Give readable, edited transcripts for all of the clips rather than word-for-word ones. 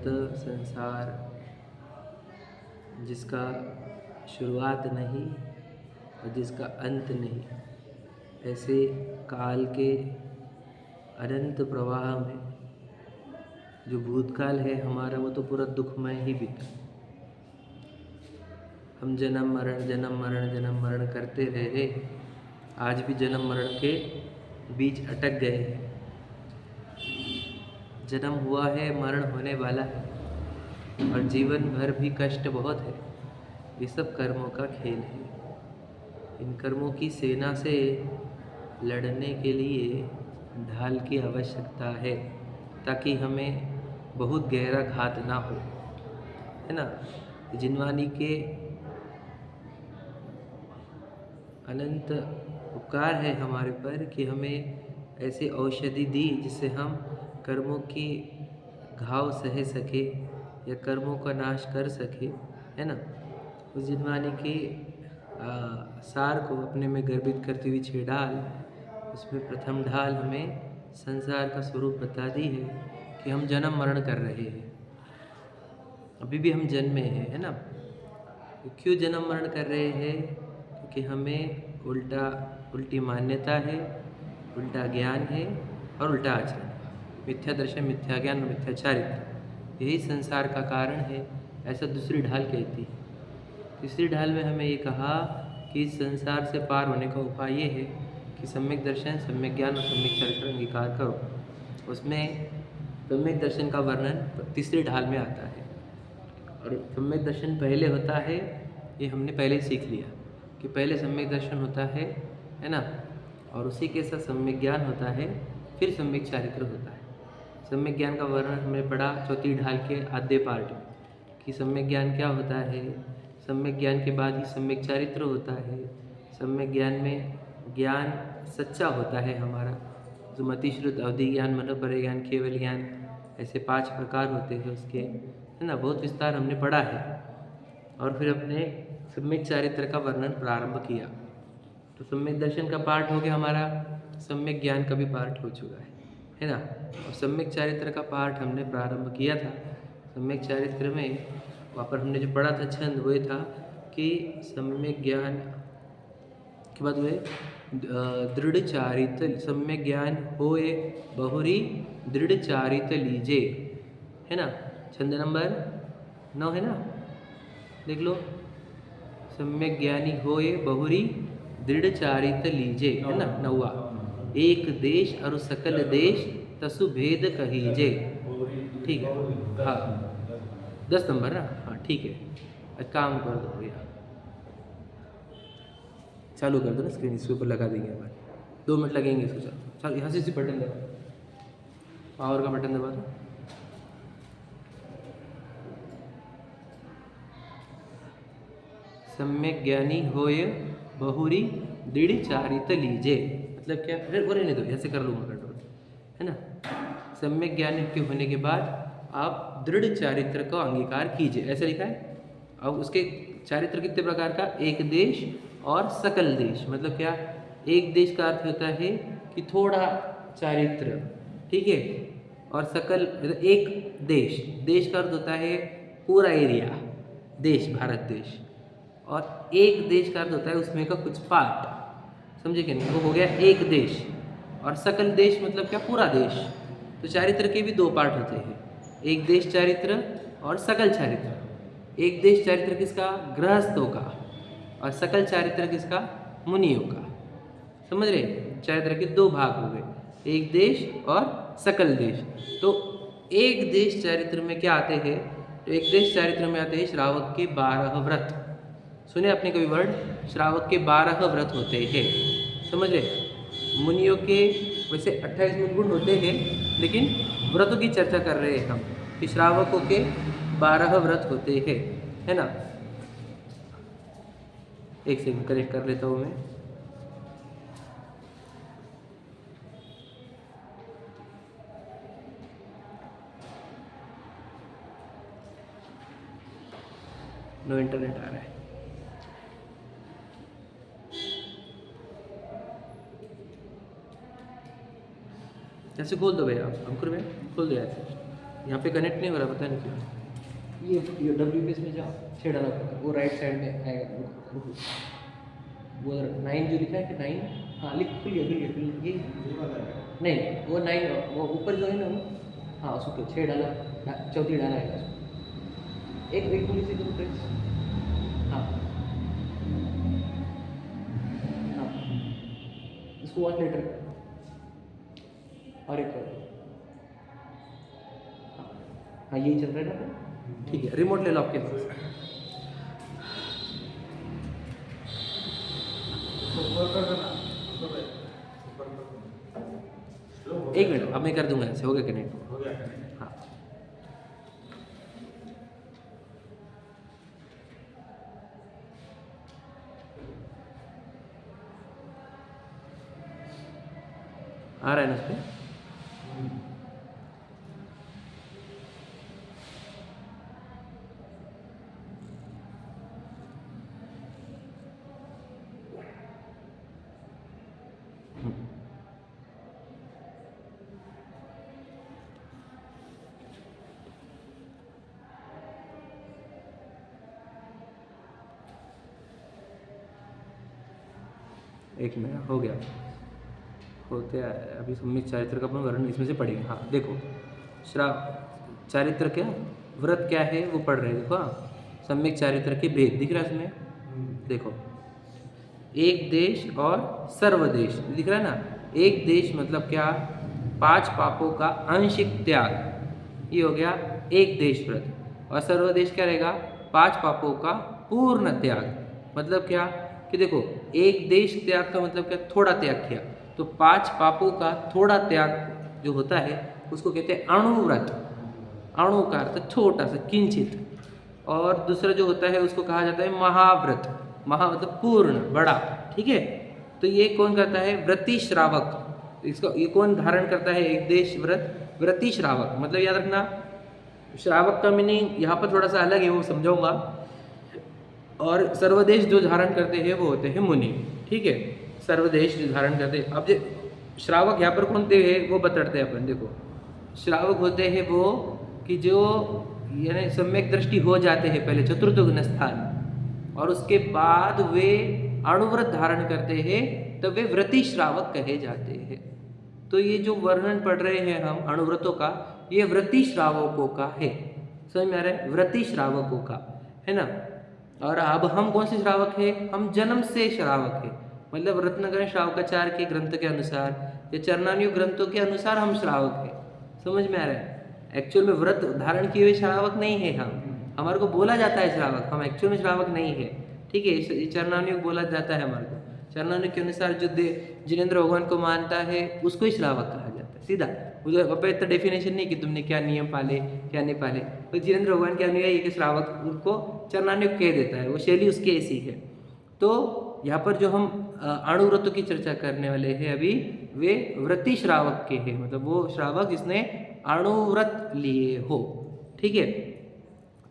अनंत संसार जिसका शुरुआत नहीं और जिसका अंत नहीं, ऐसे काल के अनंत प्रवाह में जो भूतकाल है हमारा, वो तो पूरा दुखमय ही बीता। हम जन्म मरण करते रहे, आज भी जन्म मरण के बीच अटक गए हैं। जन्म हुआ है, मरण होने वाला है और जीवन भर भी कष्ट बहुत है। ये सब कर्मों का खेल है। इन कर्मों की सेना से लड़ने के लिए ढाल की आवश्यकता है, ताकि हमें बहुत गहरा घात ना हो, है ना। जिनवानी के अनंत उपकार है हमारे पर कि हमें ऐसी औषधि दी जिससे हम कर्मों की घाव सह सके या कर्मों का नाश कर सके, है ना। उस जिनवानी के सार को अपने में गर्भित करती हुई 6 ढाल, उसमें प्रथम ढाल हमें संसार का स्वरूप बता दी है कि हम जन्म मरण कर रहे हैं। अभी भी हम जन्मे हैं, है ना। क्यों जन्म मरण कर रहे हैं? क्योंकि हमें उल्टी मान्यता है, उल्टा ज्ञान है और उल्टा आचरण, मिथ्या दर्शन, मिथ्या ज्ञान और मिथ्या चारित्र, यही संसार का कारण है, ऐसा दूसरी ढाल कहती है। तीसरी ढाल में हमें ये कहा कि इस संसार से पार होने का उपाय ये है कि सम्यक दर्शन, सम्यक ज्ञान और सम्यक चरित्र अंगीकार करो। उसमें सम्यक दर्शन का वर्णन तीसरी ढाल में आता है और सम्यक दर्शन पहले होता है, ये हमने पहले सीख लिया कि पहले सम्यक दर्शन होता है ना, और उसी के साथ सम्यक ज्ञान होता है, फिर सम्यक चारित्र होता है। सम्यक ज्ञान का वर्णन हमने पढ़ा चौथी ढाल के आधे पार्ट में कि सम्यक ज्ञान क्या होता है। सम्यक ज्ञान के बाद ही सम्यक चारित्र होता है। सम्यक ज्ञान में ज्ञान सच्चा होता है हमारा, जो मति श्रुत अवधि ज्ञान, मनोपरि ज्ञान, केवल ज्ञान, ऐसे 5 प्रकार होते हैं उसके, है ना। बहुत विस्तार हमने पढ़ा है और फिर अपने सम्यक चारित्र का वर्णन प्रारंभ किया। तो सम्यक दर्शन का पार्ट हो गया हमारा, सम्यक ज्ञान का भी पार्ट हो चुका है ना। और सम्यक चारित्र का पार्ट हमने प्रारंभ किया था। सम्यक चारित्र में वहाँ पर हमने जो पढ़ा था छंद, वो था कि सम्यक ज्ञान के बाद वे दृढ़ चारित्र, सम्यक ज्ञान होए बहुरी दृढ़ चारित्र लीजे, है ना। छंद नंबर 9 है ना, देख लो। सम्यक ज्ञानी होए बहुरी दृढ़ चारित्र लीजे, है ना, 9वां। एक देश और सकल देश तसु भेद कहीजे, ठीक है। हाँ 10 नंबर ना, हाँ ठीक है। एक काम कर दो भैया, चालू कर दो ना स्क्रीन, इसके ऊपर लगा देंगे अपन, 2 मिनट लगेंगे इसको। चलो यहाँ से इसी बटन दबा, पावर का बटन दबा दो। सम्यक ज्ञानी होय बहुरी दृढ़ चारित्र लीजे, मतलब क्या, फिर रहने दो, ऐसे कर लूँगा कंट्रोल, है ना। सम्यक ज्ञानी के होने के बाद आप दृढ़ चारित्र का अंगीकार कीजिए, ऐसे लिखा है। अब उसके चारित्र कितने प्रकार का, एक देश और सकल देश, मतलब क्या, एक देश का अर्थ होता है कि थोड़ा चारित्र, ठीक है, और सकल मतलब एक देश, देश का अर्थ होता है पूरा एरिया, देश, भारत देश, और एक देश का अर्थ होता है उसमें का कुछ पार्ट, समझे क्या नहीं, वो हो गया एक देश। और सकल देश मतलब क्या, पूरा देश। तो चारित्र के भी 2 पार्ट होते हैं, एक देश चारित्र और सकल चारित्र। एक देश चारित्र किसका, गृहस्थों का, और सकल चारित्र किसका, मुनियों का, समझ रहे। चारित्र के 2 भाग हो गए, एक देश और सकल देश। तो एक देश चारित्र में क्या आते हैं, तो एक देश चारित्र में आते हैं श्रावक के 12 व्रत। सुने आपने कभी वर्ड, श्रावक के 12 व्रत होते हैं, समझ रहे। मुनियों के वैसे 28 गुण होते हैं, लेकिन व्रतों की चर्चा कर रहे हैं हम कि श्रावकों के 12 व्रत होते हैं, है ना। एक सेकंड करेक्ट कर लेता हूँ मैं। नो इंटरनेट आ रहा है। ऐसे खोल दो भैया, अंकुर भैया खोल दो ऐसे। यहाँ पे कनेक्ट नहीं हो रहा, पता नहीं क्यों। ये WPS में जाओ, 6 डाला वो राइट साइड में आएगा। रुको, वो 9 जो लिखा है कि 9, हाँ लिख, खुलिए ये नहीं, वो 9 वो ऊपर जो है ना वो, हाँ उसको 6 डाला, चौथी डाला है उसको। एक पुलिस से तुम फ्रेंड्स, हाँ हाँ, इसको 1 लीटर और एक हाँ यही चल रहा है ना। ठीक है, रिमोट ले लो आपके पास। एक मिनट, अब मैं कर दूंगा ऐसे, हो गया कनेक्ट? हाँ आ रहा है ना उस पर? एक मिनट, हो गया, होते हैं अभी। सम्यक चारित्र का अपन वर्णन इसमें से पढ़ेंगे। हाँ देखो, चारित्र क्या, व्रत क्या है वो पढ़ रहे हैं। देखो हाँ, सम्यक चारित्र के भेद दिख रहा है इसमें। देखो, एक देश और सर्वदेश दिख रहा है ना। एक देश मतलब क्या, 5 पापों का आंशिक त्याग, ये हो गया एक देश व्रत। और सर्वदेश क्या रहेगा, 5 पापों का पूर्ण त्याग। मतलब क्या कि देखो, एक देश त्याग का मतलब क्या, थोड़ा त्याग किया। तो 5 पापों का थोड़ा त्याग जो होता है उसको कहते हैं अणुव्रत। अणु का अर्थ छोटा सा, किंचित। और दूसरा जो होता है उसको कहा जाता है महाव्रत। महा मतलब पूर्ण, बड़ा, ठीक है। तो ये कौन करता है, व्रती श्रावक। इसको ये कौन धारण करता है, एक देश व्रत, व्रती श्रावक। मतलब याद रखना, श्रावक का मीनिंग यहाँ पर थोड़ा सा अलग है, वो समझाऊंगा। और सर्वदेश जो धारण करते हैं वो होते हैं मुनि, ठीक है। सर्वदेश जो धारण करते हैं, अब जो श्रावक यहाँ पर कौन होते हैं वो बताते हैं अपन। देखो, श्रावक होते हैं वो कि जो यानी सम्यक दृष्टि हो जाते हैं पहले चतुर्थ गुण स्थान, और उसके बाद वे अणुव्रत धारण करते हैं, तब वे व्रती श्रावक कहे जाते हैं। तो ये जो वर्णन पढ़ रहे हैं हम अणुव्रतों का, ये व्रती श्रावकों का है। समझ में आ रहा है, व्रती श्रावकों का है ना। और अब हम कौन से श्रावक हैं, हम जन्म से श्रावक हैं। मतलब रत्नग्रंथ श्रावकाचार के ग्रंथ के अनुसार या चरणानुयोग ग्रंथों के अनुसार हम श्रावक हैं। समझ में आ रहा है, एक्चुअल में व्रत धारण किए हुए श्रावक नहीं है हम। हमारे को बोला जाता है श्रावक, हम एक्चुअल में श्रावक नहीं है, ठीक है। चरणानुयोग बोला जाता है हमारे को। चरणानुयोग के अनुसार जो जिनेंद्र भगवान को मानता है उसको ही श्रावक कहा जाता है, सीधा। मुझे अब इतना डेफिनेशन नहीं कि तुमने क्या नियम पाले क्या नहीं पाले। तो जिनेंद्र भगवान के अनुयायी के श्रावक उनको चरणानुयोग कह देता है, वो शैली उसकी ऐसी है। तो यहाँ पर जो हम अणुव्रतों की चर्चा करने वाले हैं अभी, वे व्रती श्रावक के हैं। मतलब वो श्रावक जिसने अणुव्रत लिए हो, ठीक है।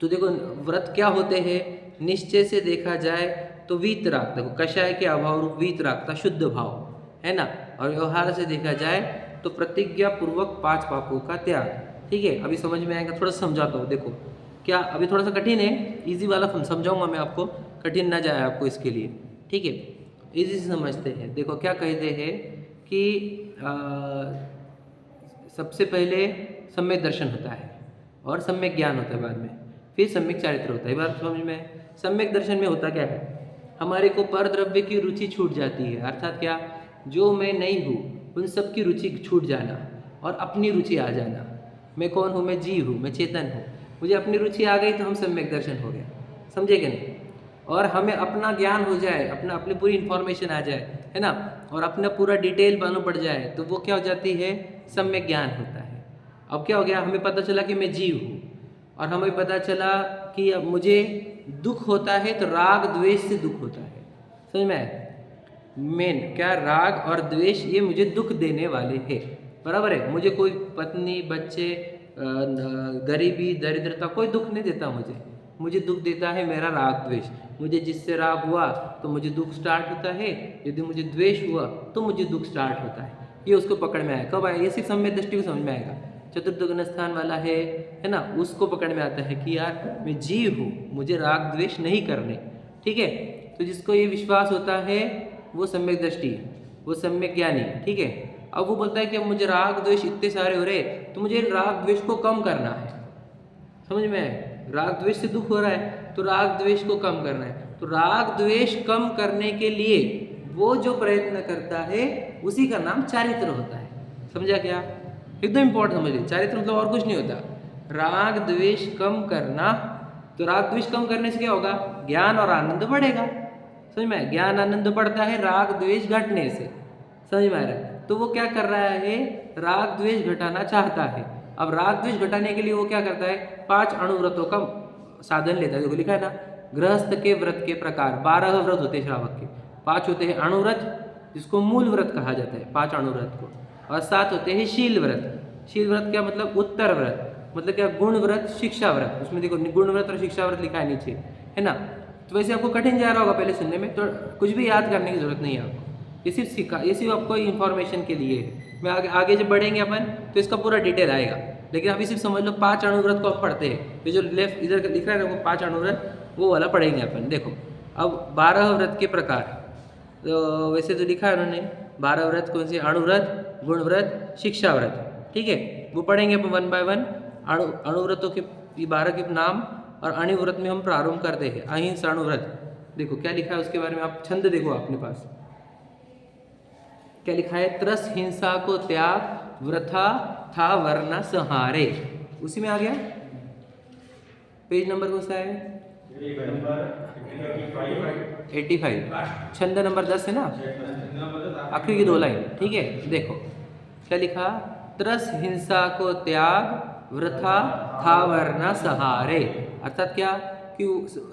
तो देखो, व्रत क्या होते हैं, निश्चय से देखा जाए तो वीतराग, देखो कषाय के अभाव रूप वीतरागता, शुद्ध भाव है ना। और व्यवहार से देखा जाए तो प्रतिज्ञा पूर्वक 5 पापों का त्याग, ठीक है। अभी समझ में आएगा, थोड़ा समझाता हूँ। देखो क्या, अभी थोड़ा सा कठिन है, इजी वाला समझाऊंगा मैं आपको, कठिन ना जाए आपको इसके लिए, ठीक है। इजी से समझते हैं। देखो क्या कहते हैं कि सबसे पहले सम्यक दर्शन होता है और सम्यक ज्ञान होता है बाद में, फिर सम्यक चारित्र होता है। बात समझ में। सम्यक दर्शन में होता क्या है, हमारे को पर द्रव्य की रुचि छूट जाती है। अर्थात क्या, जो मैं नहीं हूँ उन सब की रुचि छूट जाना और अपनी रुचि आ जाना। मैं कौन हूँ, मैं जीव हूँ, मैं चेतन हूँ, मुझे अपनी रुचि आ गई तो हम सम्यक दर्शन हो गया, समझे कि नहीं। और हमें अपना ज्ञान हो जाए, अपनी पूरी इन्फॉर्मेशन आ जाए, है ना, और अपना पूरा डिटेल मालूम पड़ जाए, तो वो क्या हो जाती है, सम्यक ज्ञान होता है। अब क्या हो गया, हमें पता चला कि मैं जीव हूँ, और हमें पता चला कि अब मुझे दुख होता है तो राग द्वेष से दुख होता है। समझ में आया, मेन क्या, राग और द्वेष ये मुझे दुख देने वाले हैं, बराबर है। मुझे कोई पत्नी, बच्चे, गरीबी, दरिद्रता कोई दुख नहीं देता मुझे दुख देता है मेरा राग द्वेष। मुझे जिससे राग हुआ तो मुझे दुख स्टार्ट होता है, यदि मुझे द्वेष हुआ तो मुझे दुख स्टार्ट होता है। ये उसको पकड़ में आया, कब आया, ये सिर्फ सम्यक दृष्टि को समझ में आएगा। चतुर्थ गुण स्थान वाला है ना, उसको पकड़ में आता है कि यार मैं जीव हूँ, मुझे राग द्वेष नहीं करने। ठीक है, तो जिसको ये विश्वास होता है वो सम्यक दृष्टि है, वो सम्यक ज्ञानी है। ठीक है, अब वो बोलता है कि अब मुझे राग द्वेष इतने सारे हो रहे, तो मुझे राग द्वेष को कम करना है। समझ में आए? राग द्वेष से दुख हो रहा है तो राग द्वेष को कम करना है। तो राग द्वेष कम करने के लिए वो जो प्रयत्न करता है उसी का नाम चारित्र होता है। समझा क्या? एकदम इंपॉर्टेंट समझ लीजिए, चारित्र मतलब और कुछ नहीं होता, राग द्वेष कम करना। तो राग द्वेष कम करने से क्या होगा? ज्ञान और आनंद बढ़ेगा। समझ में आया? ज्ञान आनंद बढ़ता है राग द्वेष घटने से। समझ में आ रहा है? तो वो क्या कर रहा है? राग द्वेष घटाना चाहता है। अब राग द्वेष घटाने के लिए वो क्या करता है? 5 अणुव्रतों का साधन लेता है। देखो लिखा है ना, गृहस्थ के व्रत के प्रकार 12 व्रत होते हैं श्रावक के। 5 होते हैं अणुव्रत, जिसको मूल व्रत कहा जाता है, 5 अणुव्रत को, और 7 होते हैं शील व्रत। शील व्रत क्या मतलब? उत्तर व्रत, मतलब क्या? गुण व्रत, शिक्षा व्रत। उसमें देखो गुण व्रत और शिक्षा व्रत लिखा है नीचे, है ना। तो वैसे आपको कठिन जा रहा होगा पहले सुनने में, तो कुछ भी याद करने की जरूरत नहीं है आपको, ये सिर्फ ये सिर्फ आपको इन्फॉर्मेशन के लिए है। मैं आगे जब बढ़ेंगे अपन तो इसका पूरा डिटेल आएगा, लेकिन अभी सिर्फ समझ लो 5 अणुव्रत को आप पढ़ते हैं। ये जो लेफ्ट इधर लिख रहा है ना, वो 5 अणुव्रत, वो वाला पढ़ेंगे अपन। देखो अब 12 व्रत के प्रकार, तो वैसे तो लिखा है उन्होंने 12 व्रत कौन से? अणुव्रत, गुण व्रत, शिक्षा व्रत। ठीक है, वो पढ़ेंगे अपन 1 बाय 1। अणुव्रतों के 12 के नाम, और अणुव्रत में हम प्रारंभ करते हैं अहिंसा अणुव्रत। देखो क्या लिखा है उसके बारे में, आप छंद देखो अपने पास क्या लिखा है? त्रस हिंसा को त्याग, वृथा था वरना सहारे। उसी में आ गया। पेज नंबर कौन सा है? 85। छंद नंबर 10 है ना, आखिरी की 2 लाइन। ठीक है, देखो क्या लिखा? त्रस हिंसा को त्याग, वृथा था वरना सहारे। अर्थात क्या कि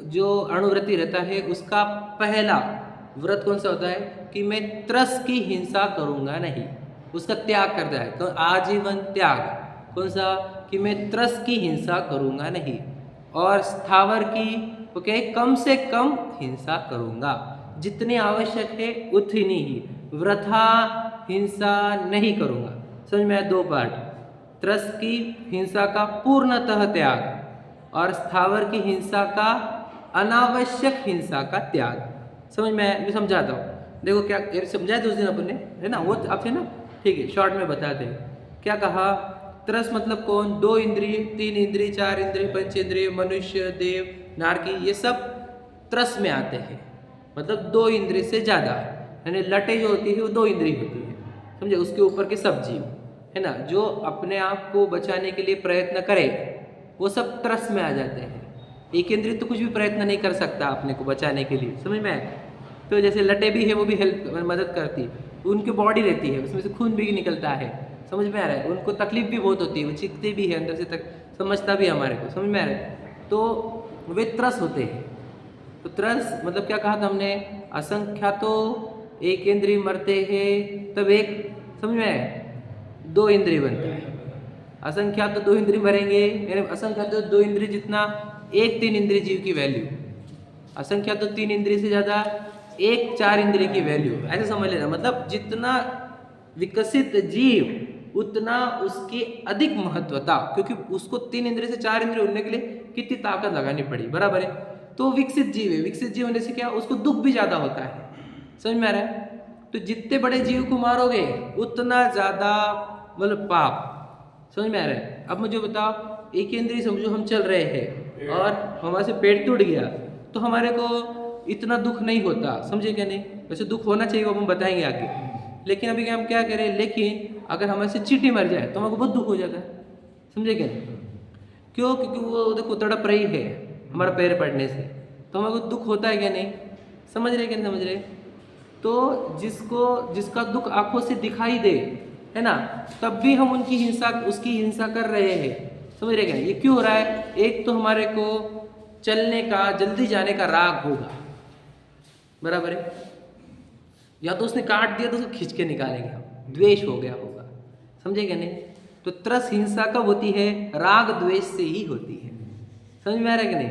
जो अणुव्रती रहता है उसका पहला व्रत कौन सा होता है? कि मैं त्रस की हिंसा करूंगा नहीं, उसका त्याग करता है। तो आजीवन त्याग कौन सा? कि मैं त्रस की हिंसा करूंगा नहीं, और स्थावर की ओके कम से कम हिंसा करूंगा, जितनी आवश्यक है उतनी ही, वृथा हिंसा नहीं करूंगा। समझ में आया? 2 पार्ट, त्रस की हिंसा का पूर्णतः त्याग और स्थावर की हिंसा का अनावश्यक हिंसा का त्याग। समझ में आया? मैं समझाता हूँ। देखो क्या समझाया था उस दिन अपन ने, है ना, वो आपसे ना। ठीक है, शॉर्ट में बताते हैं। क्या कहा? त्रस मतलब कौन? 2 इंद्रिय, 3 इंद्रिय, 4 इंद्रिय, 5 इंद्रिय, मनुष्य, देव, नारकी, ये सब त्रस में आते हैं। मतलब 2 इंद्रिय से ज़्यादा, यानी लटे जो होती है वो 2 इंद्रिय होती है। समझे? उसके ऊपर के सब जीव, है ना, जो अपने आप को बचाने के लिए प्रयत्न करे, वो सब त्रस में आ जाते हैं। एक इंद्रिय तो कुछ भी प्रयत्न नहीं कर सकता अपने को बचाने के लिए। समझ में आए? तो जैसे लटे भी है, वो भी हेल्प मदद करती है, उनकी बॉडी रहती है, उसमें से खून भी निकलता है। समझ में आ रहा है? उनको तकलीफ भी बहुत होती है, वो चीखते भी है अंदर से, तक समझता भी हमारे को। समझ में आ रहा है? तो वे त्रस होते हैं। तो त्रस मतलब क्या कहा था हमने? असंख्यातो एक इंद्रिय मरते हैं तब एक, समझ में आया, 2 इंद्रिय बनता है। असंख्यात तो 2 इंद्रिय मरेंगे, यानी असंख्यात तो 2 इंद्रिय जितना 1 3 इंद्रिय जीव की वैल्यू, असंख्यात तो 3 इंद्रिय से ज़्यादा 1 4 इंद्रिय की वैल्यू, ऐसे समझ लेना। मतलब जितना विकसित जीव उतना उसकी अधिक महत्वता, क्योंकि उसको 3 इंद्रिय से 4 इंद्रिय होने के लिए कितनी ताकत लगानी पड़ी, बराबर है। तो विकसित जीव है, विकसित जीव होने से क्या, उसको दुख भी ज़्यादा होता है। समझ में आ रहा है? तो जितने बड़े जीव को मारोगे उतना ज़्यादा मतलब पाप। समझ में आ रहा है? अब मुझे बताओ, एक इंद्रिय समझो हम चल रहे हैं और हमारे से पेट टूट गया, तो हमारे को इतना दुख नहीं होता, समझे क्या नहीं? वैसे दुख होना चाहिए, वो हम बताएंगे आगे। लेकिन अभी हम क्या करें, लेकिन अगर हमारे से चींटी मर जाए तो हमको बहुत दुख हो जाता है, समझे क्या नहीं? क्यों? क्योंकि वो देखो तड़प रही है हमारा पैर पड़ने से, तो हमको दुख होता है क्या नहीं? समझ रहे क्या नहीं समझ रहे? तो जिसका दुख आंखों से दिखाई दे, है ना, तब भी हम उसकी हिंसा कर रहे हैं। समझ रहे क्या? ये क्यों हो रहा है? एक तो हमारे को चलने का, जल्दी जाने का राग होगा, बराबर है, या तो उसने काट दिया तो उसको खींच के निकालेंगे हम, द्वेष हो गया होगा। समझे क्या नहीं? तो त्रस हिंसा कब होती है? राग द्वेष से ही होती है। समझ में आ रहा है कि नहीं?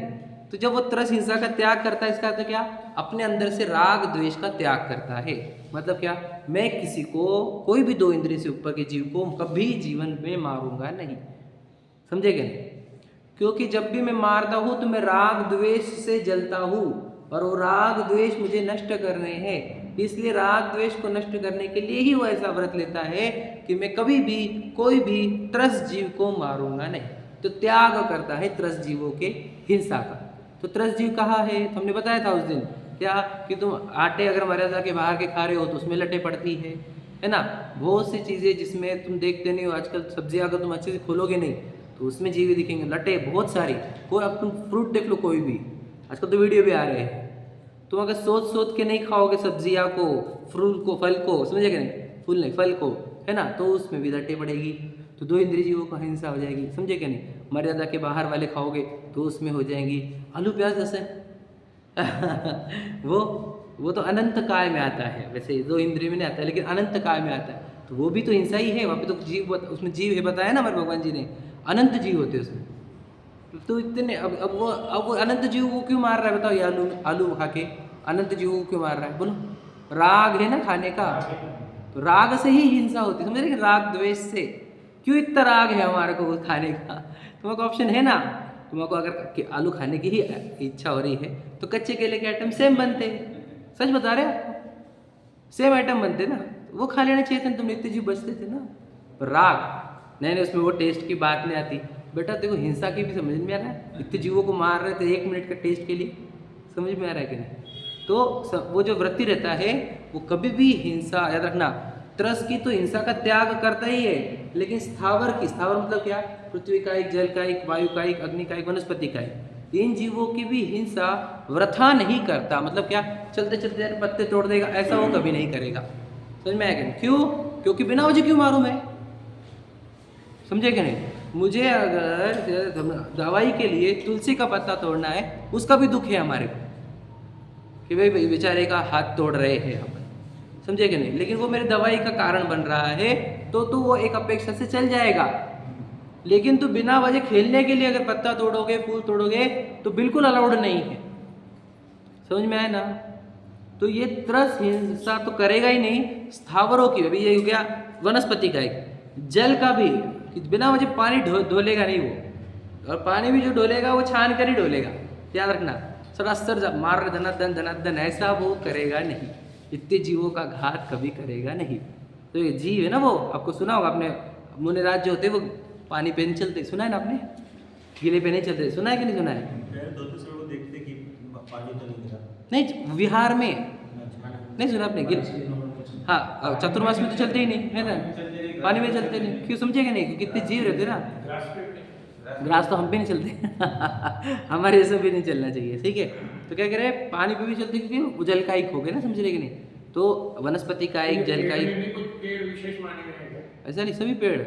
तो जब वो त्रस हिंसा का त्याग करता है, इसका अर्थ क्या, अपने अंदर से राग द्वेष का त्याग करता है। मतलब क्या, मैं किसी को, कोई भी दो इंद्रिय से ऊपर के जीव को कभी जीवन में मारूंगा नहीं। समझे क्या? क्योंकि जब भी मैं मारता हूं तो मैं राग द्वेष से जलता हूं, और वो राग द्वेष मुझे नष्ट करने हैं। इसलिए राग द्वेष को नष्ट करने के लिए ही वो ऐसा व्रत लेता है कि मैं कभी भी कोई भी त्रस जीव को मारूंगा नहीं। तो त्याग करता है त्रस जीवों के हिंसा का। तो त्रस जीव कहाँ है? तो हमने बताया था उस दिन क्या, कि तुम आटे अगर मर्यादा के बाहर के खा रहे हो तो उसमें लटे पड़ती है ना। बहुत सी चीज़ें जिसमें तुम देखते नहीं हो, आजकल सब्जियां अगर तुम अच्छे से खोलोगे नहीं तो उसमें जीव दिखेंगे, लटे बहुत सारी। कोई अब तुम फ्रूट देख लो, कोई भी, आजकल तो वीडियो भी आ रहे हैं। तुम अगर सोच के नहीं खाओगे सब्जियां को, फ्रूट को, फल को, समझे कि नहीं, फूल नहीं फल को, है ना, तो उसमें भी लटे पड़ेगी। तो दो इंद्रिय जीवों का हिंसा हो जाएगी। समझे कि नहीं? मर्यादा के बाहर वाले खाओगे तो उसमें हो जाएंगी। आलू प्याज लहसुन वो तो अनंत काल में आता है, वैसे दो इंद्रिय में नहीं आता है, लेकिन अनंत काल में आता है। तो वो भी तो हिंसा ही है। वहाँ पे तो जीव, उसमें जीव है, बताया ना हमारे भगवान जी ने, अनंत जीव होते उसमें। तो इतने अब वो अनंत जीव को क्यों मार रहा है बताओ? ये आलू खा के अनंत जीव को क्यों मार रहा है? बोलो, राग है ना खाने का, तो राग से ही हिंसा होती है। समझ रहे? राग द्वेष से क्यों इतना राग है हमारे को खाने का? तुम्हारे ऑप्शन है ना, तुम्हारे को अगर आलू खाने की ही इच्छा हो रही है तो कच्चे केले के आइटम सेम बनते हैं। सच बता रहे आपको, सेम आइटम बनते ना, वो खा लेना चाहिए था, तुम इतने जीव बचते थे ना। राग नहीं, उसमें वो टेस्ट की बात नहीं आती। बेटा देखो, हिंसा की भी समझ में आ रहा है, इतने जीवों को मार रहे थे 1 मिनट का टेस्ट के लिए, समझ में आ रहा है कि नहीं? तो वो जो वृत्ति रहता है वो कभी भी हिंसा, याद रखना, त्रस की तो हिंसा का त्याग करता ही है, लेकिन स्थावर की, स्थावर मतलब क्या, पृथ्वी का एक, जल का एक, वायु का एक, अग्नि का एक, वनस्पति का एक, इन जीवों की भी हिंसा वृथा नहीं करता। मतलब क्या, चलते चलते पत्ते तोड़ देगा, ऐसा वो कभी नहीं करेगा। समझ में आएगा? क्यों? क्योंकि बिना वजह क्यों मारूं मैं? समझे कि नहीं? मुझे अगर दवाई के लिए तुलसी का पत्ता तोड़ना है, उसका भी दुख है हमारे को कि भाई बेचारे का हाथ तोड़ रहे हैं हम, समझे कि नहीं? लेकिन वो मेरी दवाई का कारण बन रहा है, तो वो एक अपेक्षा से चल जाएगा। लेकिन तो बिना वजह खेलने के लिए अगर पत्ता तोड़ोगे, फूल तोड़ोगे, तो बिल्कुल अलाउड नहीं है। समझ में आया ना? तो ये त्रस हिंसा तो करेगा ही नहीं। स्थावरों की, अभी ये हो गया वनस्पति का एक, जल का भी, कि बिना वजह पानी ढोलेगा नहीं वो, और पानी भी जो ढोलेगा वो छान कर ही ढोलेगा। याद रखना, सरासर जब मार रहे धनाधन धनाधन, ऐसा वो करेगा नहीं। इतने जीवों का घात कभी करेगा नहीं। तो ये जीव है ना, वो आपको सुना होगा आपने, मुनिराज जो होते वो पानी पे नहीं चलते, सुना है ना आपने? गीले पे नहीं चलते, सुना है कि नहीं सुना है? देखते कि पानी तो नहीं गिरा। नहीं, विहार में नहीं सुना आपने? हाँ, चतुर्मास में तो चलते ही नहीं है ना, पानी में चलते नहीं। क्यों? समझेगा नहीं, क्योंकि कितने जीव रहते ना। ग्रास तो हम भी नहीं चलते हमारे ऐसे भी नहीं चलना चाहिए, ठीक है? तो क्या कह रहे हैं, पानी पे भी चलते, क्योंकि वो जल का एक हो गया ना, समझ रहे कि नहीं? तो वनस्पति का एक, जल का एक, ऐसा नहीं, सभी पेड़,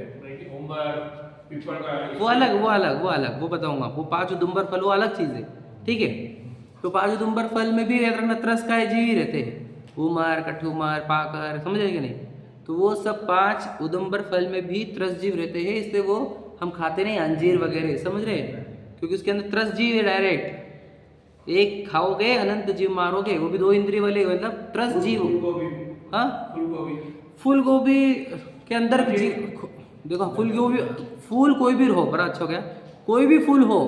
वो अलग वो बताऊंगा। वो पांच उदुम्बर फल वो अलग चीज है, ठीक है? तो पांच उदुम्बर फल में भी त्रस का जीव ही रहते हैं, उमर, कठुमर, पाकर, समझ रहे कि नहीं? तो वो सब 5 उदुम्बर फल में भी त्रस जीव रहते हैं, इसलिए वो हम खाते नहीं, अंजीर वगैरह, समझ रहे हैं? क्योंकि उसके अंदर त्रस जीव है डायरेक्ट। एक खाओगे अनंत जीव मारोगे, वो भी 2 इंद्रिय वाले, मतलब त्रस जीव। हाँ, फूल गोभी के अंदर देखो, फूल गोभी, फूल कोई भी हो, बड़ा अच्छा हो गया, कोई भी फूल हो,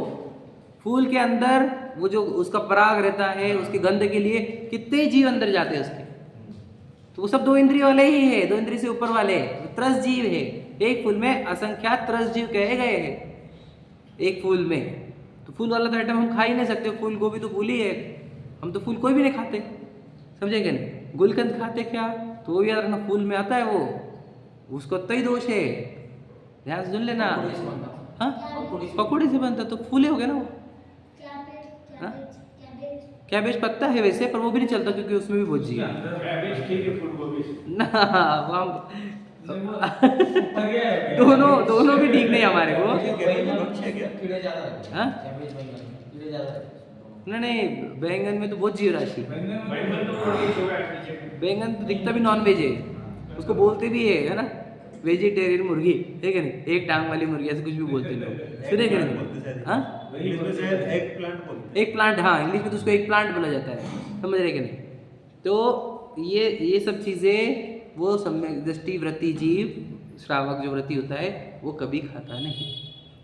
फूल के अंदर वो जो उसका पराग रहता है, उसकी गंध के लिए कितने जीव अंदर जाते हैं उसके, तो वो सब 2 इंद्रिय वाले ही है, 2 इंद्रिय से ऊपर वाले त्रस जीव है। एक फूल में असंख्यात त्रस जीव कहे गए हैं एक फूल में। तो फूल वाला तो आइटम हम खा ही नहीं सकते, फूल गोभी तो फूल ही है, हम तो फूल कोई भी नहीं खाते, समझे क्या नहीं? गुलकंद खाते क्या? तो वो याद रखना, फूल में आता है वो, उसको तय दोष है, ध्यान से सुन लेना। हाँ, पकौड़े से बनता, तो फूले हो गए ना वो। कैबेज पत्ता है वैसे, पर वो भी नहीं चलता क्योंकि उसमें भी भुजी है ना। दोनों भी ठीक नहीं हमारे को। हाँ? नहीं, बैंगन में तो बहुत जीव राशि। बैंगन तो दिखता भी नॉन वेज है, उसको बोलते भी है ना, वेजिटेरियन मुर्गी, ठीक है नहीं? एक टांग वाली मुर्गी, ऐसे कुछ भी बोलते हैं लोग, सुने क्या नहीं? हाँ, इंग्लिश में शायद एग प्लांट बोलते हैं। एक प्लांट, हाँ इंग्लिश में तो उसको एक प्लांट बोला जाता है, समझ रहे कि नहीं। तो ये सब चीज़ें वो सम्यक दृष्टि व्रती जीव श्रावक जो व्रती होता है वो कभी खाता नहीं।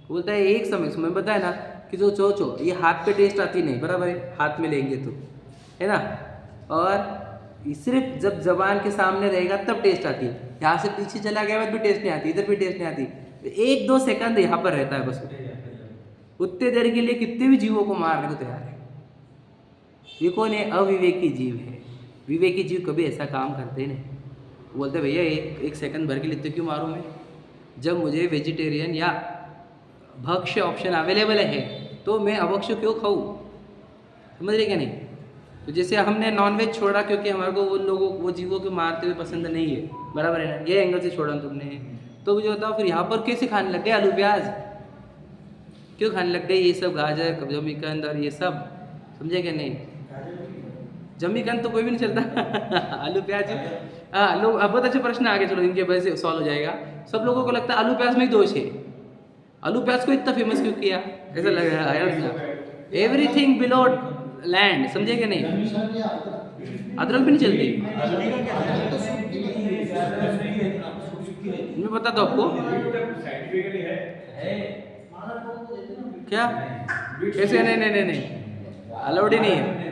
वो बोलता है एक समय बताया ना कि जो चो ये हाथ पे टेस्ट आती नहीं, बराबर है, हाथ में लेंगे तो, है ना, और सिर्फ जब जबान के सामने रहेगा तब टेस्ट आती है। यहाँ से पीछे चला गया बाद भी टेस्ट नहीं आती, इधर भी टेस्ट नहीं आती। तो 1-2 सेकंड यहाँ पर रहता है बस, उतने देर के लिए कितने भी जीवों को मारने को तैयार है। ये कौन है? अविवेकी जीव है। विवेकी जीव कभी ऐसा काम करते नहीं। बोलते भैया एक सेकंड भर के लिए तो क्यों मारूं मैं, जब मुझे वेजिटेरियन या भक्ष्य ऑप्शन अवेलेबल है तो मैं अभक्ष्य क्यों खाऊं, समझ रहे क्या नहीं। तो जैसे हमने नॉनवेज छोड़ा क्योंकि हमारे को उन लोगों वो जीवों को मारते हुए पसंद नहीं है, बराबर है ना, ये एंगल से छोड़ा तुमने। तो मुझे बताओ फिर यहाँ पर कैसे खाने लग गए आलू प्याज, क्यों खाने लग गए ये सब गाजर जमीकंद और ये सब, समझे क्या नहीं। जमीकंद तो कोई भी नहीं चलता आलू प्याज, हाँ लोग, अब बहुत अच्छे प्रश्न आगे, चलो इनके वजह से सॉल्व हो जाएगा। सब लोगों को लगता है आलू प्याज में ही दोष है, आलू प्याज को इतना फेमस क्यों किया, ऐसा लग रहा है। एवरीथिंग बिलो लैंड, समझे क्या नहीं। अदरक भी नहीं चलती, मैं बता दो आपको क्या, कैसे, नहीं अलाउड ही नहीं है,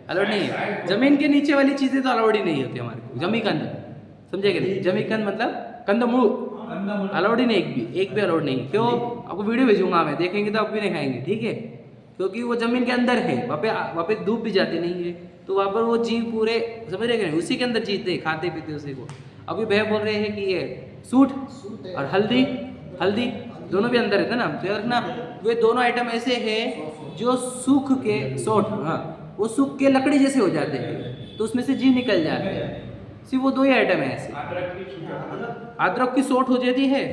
अलाउड नहीं है। जमीन के नीचे वाली चीजें तो अलाउड ही नहीं होती हमारे को। जमीकंद, समझे क्या नहीं, जमीकंद मतलब कंदमूल अलाउड ही नहीं, एक भी अलाउड नहीं। क्यों? आपको वीडियो भेजूंगा मैं, देखेंगे तो आप भी नहीं खाएंगे, ठीक है, क्योंकि वो जमीन के अंदर है, वहाँ पे धूप भी जाती नहीं है, तो वहाँ पर वो जीव पूरे, समझ रहे नहीं, उसी के अंदर जीते खाते पीते उसी को। अभी भैया बोल रहे हैं कि ये सूट और हल्दी दोनों भी अंदर रहते ना, तो याद रखना वे दोनों आइटम ऐसे हैं जो सूख के सोट, हाँ वो सूख के लकड़ी जैसे हो जाते हैं, तो उसमें से जीव निकल जाते हैं। सिर्फ वो 2 ही आइटम है ऐसे। अदरक की सोट हो जाती है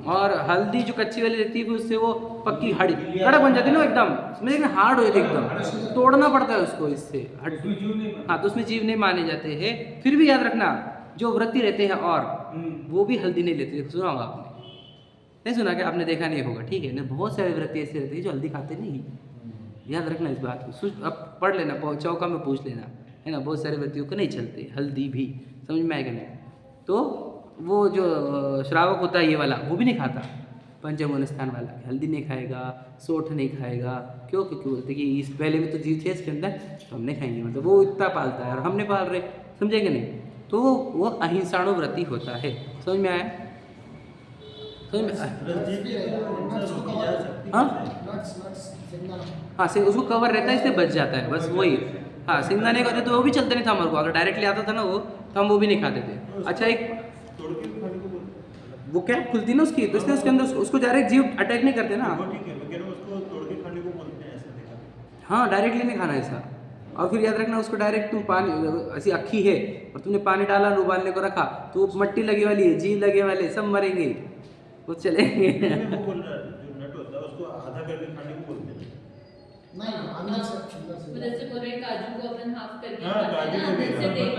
और हल्दी जो कच्ची वाली रहती है उससे वो पक्की हार्ड कड़क बन जाती है ना एकदम, समझे ना, हार्ड हो जाती है एकदम, तोड़ना पड़ता है उसको इससे। हाँ तो उसमें जीव नहीं माने जाते हैं। फिर भी याद रखना जो व्रती रहते हैं और वो भी हल्दी नहीं लेते, सुना होगा आपने, नहीं सुना क्या, आपने देखा नहीं होगा, ठीक है ना। बहुत सारे व्रती ऐसे रहते हैं जो हल्दी खाते नहीं, याद रखना इस बात को। अब पढ़ लेना, चौका में पूछ लेना, है ना, बहुत सारे व्रतियों को नहीं चलते हल्दी भी, समझ में आएगा नहीं। तो वो जो श्रावक होता है ये वाला वो भी नहीं खाता, पंचमोन स्थान वाला हल्दी नहीं खाएगा, सोठ नहीं खाएगा। क्यों? क्योंकि बोलते कि इस पहले में तो जीव थे इसके अंदर, तो हम नहीं खाएंगे, मतलब वो इतना पालता है और हमने पाल रहे, समझेंगे नहीं। तो वो अहिंसाणु व्रती होता है, समझ में आया, समझ में हाँ से उसको कवर रहता है इसलिए बच जाता है, बस वही। हाँ सिंगदाने का तो वो भी चलता नहीं था हमारे को, अगर डायरेक्टली आता था ना वो, तो हम वो भी नहीं खाते थे। अच्छा एक वो कैप खुलती ना उसकी, तो इसलिए उसके अंदर उसको डायरेक्ट जीव अटैक नहीं करते ना, ठीक है, मैं कह रहा हूँ उसको तोड़ के खाने को बोलते हैं, ऐसा देखा। हाँ डायरेक्टली नहीं खाना ऐसा। और फिर याद रखना उसको डायरेक्ट तुम पानी, ऐसी अक्खी है और तुमने पानी डाला उबालने को रखा, तो वो मट्टी लगी वाली है, जीव लगे वाले सब मरेंगे, वो चलेंगे। वो बोल रहा है जो नट होता है उसको आधा करके खाने को बोलते हैं। जैसे बोल रहे हैं काजू को अपन हाफ करके हाँ, खाते हैं काजू ना, को भी, अंदर से देख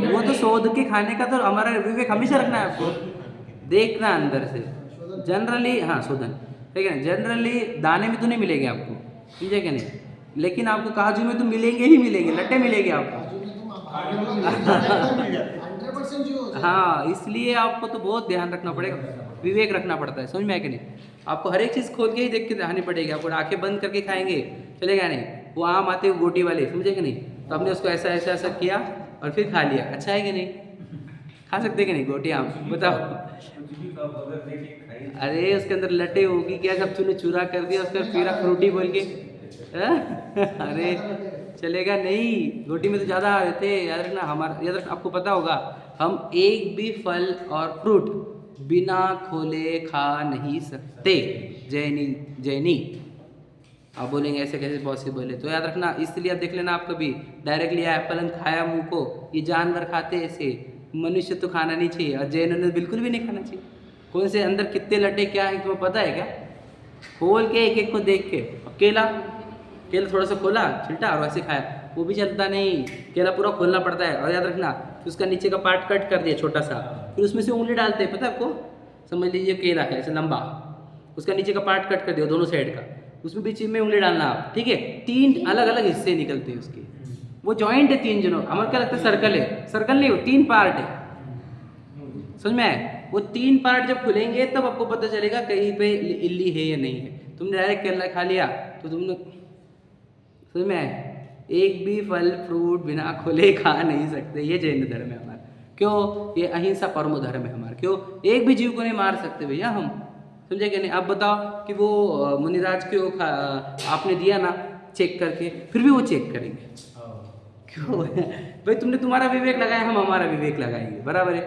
के वो तो शोध के खाने का तो हमारा विवेक हमेशा रखना है आपको, देखना अंदर से। जनरली हाँ शोधन, ठीक है ना, जनरली दाने में तो नहीं मिलेंगे आपको, ठीक है क्या नहीं, लेकिन आपको काजू में तो मिलेंगे ही मिलेंगे, लट्टे मिलेंगे आपको। हाँ इसलिए आपको तो बहुत ध्यान रखना पड़ेगा, विवेक रखना पड़ता है, समझ में आया कि नहीं। आपको हर एक चीज़ खोल के ही देख के खानी पड़ेगी, आपको आंखें बंद करके खाएंगे चलेगा नहीं। वो आम आते हैं गोटी वाले, समझे कि नहीं, तो आपने उसको ऐसा ऐसा ऐसा किया और फिर खा लिया, अच्छा है कि नहीं, खा सकते कि नहीं गोटी आम, बताओ। अरे उसके अंदर लटे होगी क्या, सब तूने चूरा कर दिया, उसका फिर फ्रूटी बोल के अरे चलेगा नहीं, रोटी में तो ज़्यादा आ रहते हैं, याद रखना। हमारा याद रखना, आपको पता होगा हम एक भी फल और फ्रूट बिना खोले खा नहीं सकते, जैनी आप बोलेंगे ऐसे कैसे पॉसिबल है, तो याद रखना। इसलिए आप देख लेना, आप कभी डायरेक्टली एप्पल खाया मुंह को, ये जानवर खाते ऐसे, मनुष्य तो खाना नहीं चाहिए, और जैनों ने बिल्कुल भी नहीं खाना चाहिए। कौन से अंदर कितने लटे क्या है तुम्हें पता है क्या, खोल के एक एक को देख के। केला थोड़ा सा खोला छिलटा और वैसे खाया, वो भी चलता नहीं, केला पूरा खोलना पड़ता है। और याद रखना फिर उसका नीचे का पार्ट कट कर दिया छोटा सा, फिर उसमें से उंगली डालते हैं, पता है आपको, समझ लीजिए केला है ऐसे लंबा, उसका नीचे का पार्ट कट कर दिया दोनों साइड का, उसमें बीच में उंगली डालना आप, ठीक है। 3 अलग अलग हिस्से निकलते हैं उसके, वो जॉइंट है 3 जनों। हमारे क्या लगता है सर्कल है, सर्कल नहीं, वो 3 पार्ट है, समझ में आया? वो 3 पार्ट जब खुलेंगे तब आपको पता चलेगा कहीं पे इल्ली है या नहीं है। तुमने डायरेक्ट केला खा लिया तो तुमने, समझ में आया? एक भी फल फ्रूट बिना खोले खा नहीं सकते, ये जैन धर्म है हमारा। क्यों? ये अहिंसा परमो धर्म है हमारा। क्यों? एक भी जीव को नहीं मार सकते भैया हम, समझे कि नहीं? आप बताओ कि वो मुनिराज क्यों आपने दिया ना चेक करके, फिर भी वो चेक करेंगे, क्यों? भाई तुमने तुम्हारा विवेक लगाया, हम हमारा विवेक लगाएंगे, बराबर है?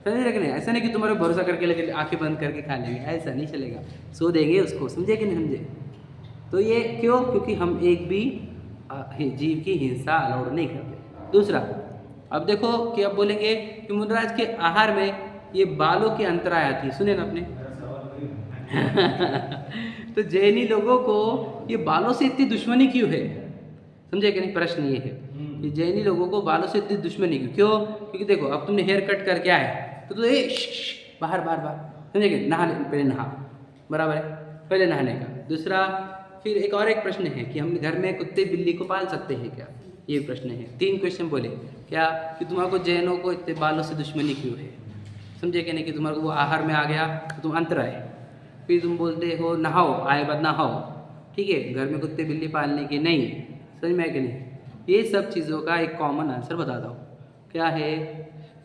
समझ रहे कि नहीं? ऐसा नहीं कि तुम्हारे भरोसा करके लेके आंखें बंद करके खा लेंगे, ऐसा नहीं चलेगा, सो देंगे उसको, समझे कि नहीं समझे? तो ये क्यों? क्योंकि हम एक भी जीव की हिंसा अलाउड नहीं करते। दूसरा, अब देखो कि अब बोलेंगे कि मुनिराज के आहार में ये बालों की अंतराय आती है, सुने ना आपने? तो जैनी लोगों को ये बालों से इतनी दुश्मनी क्यों है? समझे कि नहीं? प्रश्न ये है कि जैनी लोगों को बालों से इतनी दुश्मनी क्यों? क्योंकि देखो अब तुमने हेयर कट करके आए तो ये बाहर बाहर बाहर, समझे कि नहाने पहले नहा, बराबर है, पहले नहाने का। दूसरा, फिर एक और एक प्रश्न है कि हम घर में कुत्ते बिल्ली को पाल सकते हैं क्या? ये प्रश्न है। 3 क्वेश्चन बोले क्या कि तुम्हारे जैनों को इतने बालों से दुश्मनी क्यों है, समझे कि नहीं? कि तुम्हारे को वो आहार में आ गया तो तुम अंतराय, फिर तुम बोलते हो नहाओ, आए बाद नहाओ, ठीक है, घर में कुत्ते बिल्ली पालने की नहीं, समझ में आए कि नहीं? ये सब चीज़ों का एक कॉमन आंसर बताता हूँ, क्या है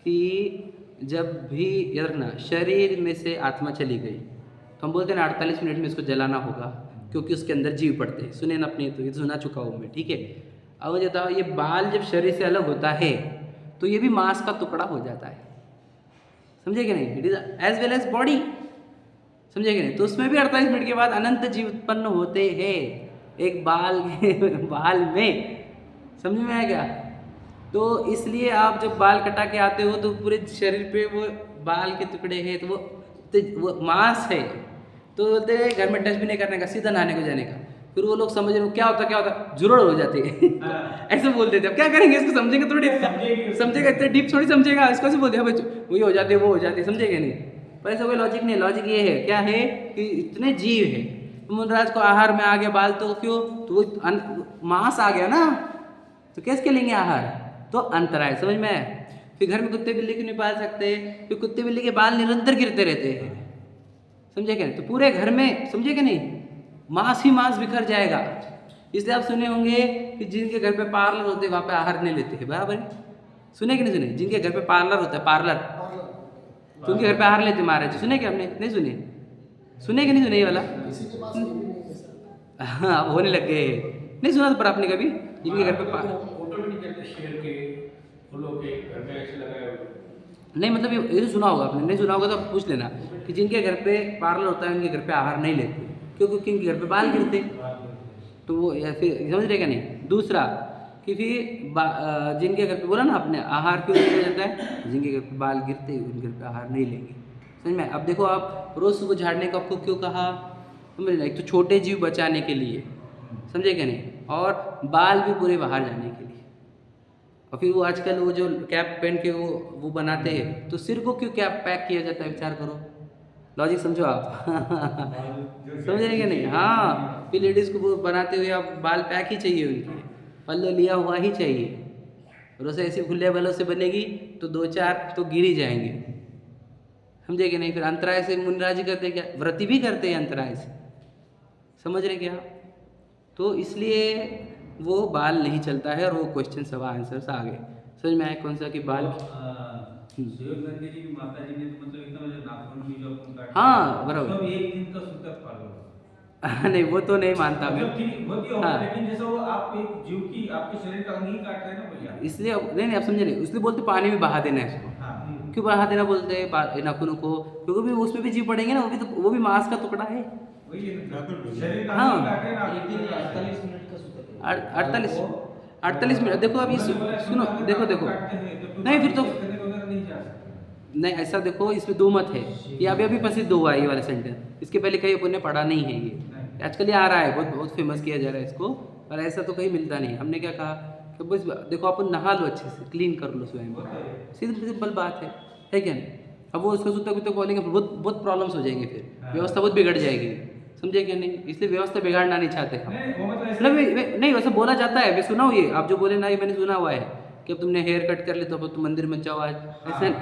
कि जब भी याद रखना शरीर में से आत्मा चली गई तो हम बोलते हैं ना 48 मिनट में इसको जलाना होगा, क्योंकि उसके अंदर जीव पड़ते हैं। सुने ना अपने, तो ये सुना चुका हूँ मैं, ठीक है। अब मुझे बताओ, ये बाल जब शरीर से अलग होता है तो ये भी मांस का टुकड़ा हो जाता है, समझे कि नहीं? It is as well as body, समझे कि नहीं? तो उसमें भी 48 मिनट के बाद अनंत जीव उत्पन्न होते हैं एक बाल बाल में, समझ में आया क्या? तो इसलिए आप जब बाल कटा के आते हो तो पूरे शरीर पे वो बाल के टुकड़े हैं, तो वो मांस है। तो बोलते हैं घर में टच भी नहीं करने का, सीधा नहाने को जाने का। फिर वो लोग समझ रहे हो क्या होता जुड़ड़ हो जाती है। ऐसे बोल देते, अब क्या करेंगे इसको? समझेंगे थोड़ी, समझेगा इतने डीप थोड़ी समझेगा इसको, ऐसे बोलते हैं भाई वही हो जाते वो हो जाते, समझेगा नहीं? पर ऐसा कोई लॉजिक नहीं। लॉजिक ये है, क्या है कि इतने जीव है, मुनिराज को आहार में आ गया बाल, तो क्यों? तो वो मांस आ गया ना, तो कैसे के लेंगे आहार? तो अंतराय, समझ में आया? फिर घर में कुत्ते बिल्ली क्यों नहीं पाल सकते? फिर कुत्ते बिल्ली के बाल निरंतर गिरते रहते हैं, समझे क्या? तो पूरे घर में, समझे क्या नहीं, मांस ही मांस बिखर जाएगा। इसलिए आप सुने होंगे कि जिनके घर पे पार्लर होते हैं वहाँ पे आहार नहीं लेते हैं, बराबर है? सुने कि नहीं सुने? जिनके घर पे पार्लर होता है, पार्लर, तो उनके घर पे आहार लेते महाराज जी, सुने क्या आपने? नहीं सुने? सुने कि नहीं सुने ये वाला? हाँ, होने लग गए, नहीं सुना तो पर आपने कभी? जिनके घर पे नहीं, मतलब ये तो सुना होगा आपने, नहीं सुना होगा तो आप पूछ लेना कि जिनके घर पे पार्लर होता है उनके घर पे आहार नहीं लेते, क्योंकि उनके घर पे बाल गिरते, तो वो या फिर समझ रहे क्या नहीं? दूसरा कि फिर जिनके घर पे बोला ना आपने आहार क्यों लिया जाता है? जिनके घर पे बाल गिरते उनके घर पे आहार नहीं लेंगे, समझ में? अब देखो आप रोज़ सुबह झाड़ने को आपको क्यों कहा? समझ ना, एक तो छोटे जीव बचाने के लिए, समझे क्या नहीं? और बाल भी पूरे बाहर जाने के लिए। और फिर वो आजकल वो जो कैप पहन के वो बनाते हैं, तो सिर को क्यों कैप पैक किया जाता है? विचार करो, लॉजिक समझो आप। समझ रहे क्या नहीं? हाँ, फिर लेडीज़ को वो बनाते हुए आप बाल पैक ही चाहिए, उनके पल्लो लिया हुआ ही चाहिए। और उसे ऐसे खुले बालों से बनेगी तो 2-4 तो गिर ही जाएंगे, समझे कि नहीं? फिर अंतराय से मुनिराज करते क्या? व्रति भी करते हैं अंतराय से, समझ रहे क्या? तो इसलिए वो बाल नहीं चलता है, और वो क्वेश्चन सब आंसर्स आ गए, समझ में आया? कौन सा कि बाल? शिवगंगे जी की माता जी ने तो मतलब इतना मतलब नाखून भी जो अपन काटे, हाँ, बराबर। सब एक दिन का सूतक पालो। नहीं, वो तो नहीं मानता मैं। मतलब ठीक वो भी होगा, हाँ, लेकिन जैसा वो आप एक जीव की आपके शरीर का अंग ही काट रहे हैं ना भैया। इसलिए नहीं आप समझे नहीं, इसलिए बोलते पानी में बहा देना है इसको। हाँ, क्यों बहा देना बोलते हैं नाखूनों को? क्योंकि भी उसमें भी जीव पड़ेंगे ना, वो भी मांस का टुकड़ा है। वही है ना, नाखून भी। शरीर का हाँ। अंग ही काट रहे हैं ना। एक दिन 48 मिनट का सूतक है। 48 मिनट। देखो अब ये सुनो, देखो नहीं, फिर तो नहीं, ऐसा देखो, इसमें 2 मत है। ये अभी प्रसिद्ध हुआ है ये वाला सेंटेंस, इसके पहले कहीं अपन ने पढ़ा नहीं है। ये आजकल ये आ रहा है, बहुत बहुत फेमस किया जा रहा है इसको, पर ऐसा तो कहीं मिलता नहीं। हमने क्या कहा कि बस देखो अपन नहा लो अच्छे से, क्लीन कर लो स्वयं, सीधी सिंपल बात है क्या नहीं? अब वो उसका सूतक वूतक बोलेंगे, बहुत बहुत प्रॉब्लम्स हो जाएंगे, फिर व्यवस्था बहुत बिगड़ जाएगी, समझे क्या नहीं? इसलिए व्यवस्था बिगाड़ना नहीं चाहते हम। नहीं वो मतलब ऐसे- मतलब नहीं, वैसे बोला जाता है, मैं सुना हूँ ये, आप जो बोले ना ये मैंने सुना हुआ है कि अब तुमने हेयर कट कर लिया तो अब तुम मंदिर में जाओ आज।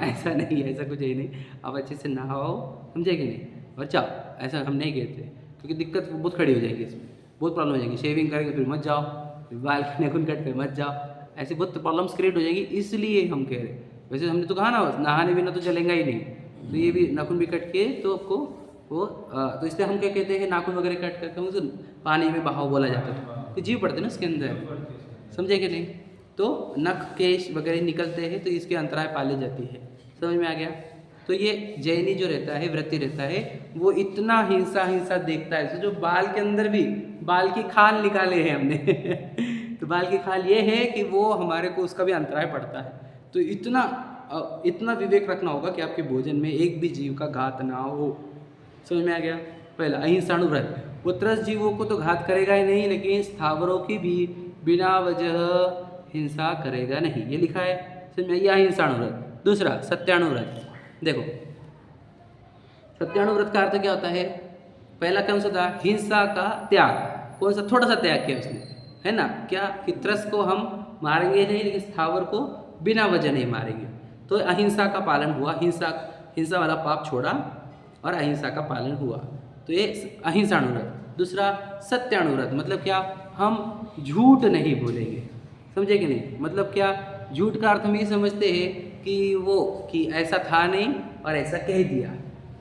ऐसा नहीं है, ऐसा कुछ है नहीं। आप अच्छे से नहाओ, समझे कि नहीं, और जाओ, ऐसा हम नहीं कहते, क्योंकि दिक्कत बहुत खड़ी हो जाएगी इसमें, बहुत प्रॉब्लम हो जाएगी। शेविंग करेंगे फिर मत जाओ, फिर बाल नाखून कट कर मत जाओ, ऐसे बहुत प्रॉब्लम्स क्रिएट हो जाएंगी, इसलिए हम कह रहे हैं। वैसे हमने तो कहा ना नहाने बिना तो चलेगा ही नहीं, तो ये भी नाखून भी कट के तो आपको वो तो इसलिए हम क्या कहते हैं, नाखून वगैरह कट करके उसे पानी में बहाव बोला जाता था, तो जीव पड़ते ना उसके अंदर, समझे कि नहीं? तो नख केश वगैरह निकलते हैं तो इसके अंतराय पाली जाती है। समझ में आ गया? तो ये जैनी जो रहता है, व्रती रहता है, वो इतना हिंसा देखता है, तो जो बाल के अंदर भी बाल की खाल निकाले हैं हमने तो बाल की खाल ये है कि वो हमारे को उसका भी अंतराय पड़ता है। तो इतना विवेक रखना होगा कि आपके भोजन में एक भी जीव का घात ना हो। समझ में आ गया? पहला अहिंसाणुव्रत, वो त्रस्त जीवों को तो घात करेगा ही नहीं, लेकिन स्थावरों की भी बिना वजह हिंसा करेगा नहीं, ये लिखा है। समझ में? यह अहिंसाणुव्रत। दूसरा सत्याणुव्रत। देखो सत्याणुव्रत का अर्थ क्या होता है? पहला कौन सा था? हिंसा का त्याग। कौन सा? थोड़ा सा त्याग किया उसने, है ना? क्या कि त्रस्त को हम मारेंगे नहीं, लेकिन स्थावर को बिना वजह नहीं मारेंगे। तो अहिंसा का पालन हुआ, हिंसा वाला पाप छोड़ा और अहिंसा का पालन हुआ, तो ये अहिंसाणुव्रत। दूसरा सत्याणुव्रत, मतलब क्या? हम झूठ नहीं बोलेंगे। समझे कि नहीं? मतलब क्या? झूठ का अर्थ हम ये समझते हैं कि ऐसा था नहीं और ऐसा कह दिया,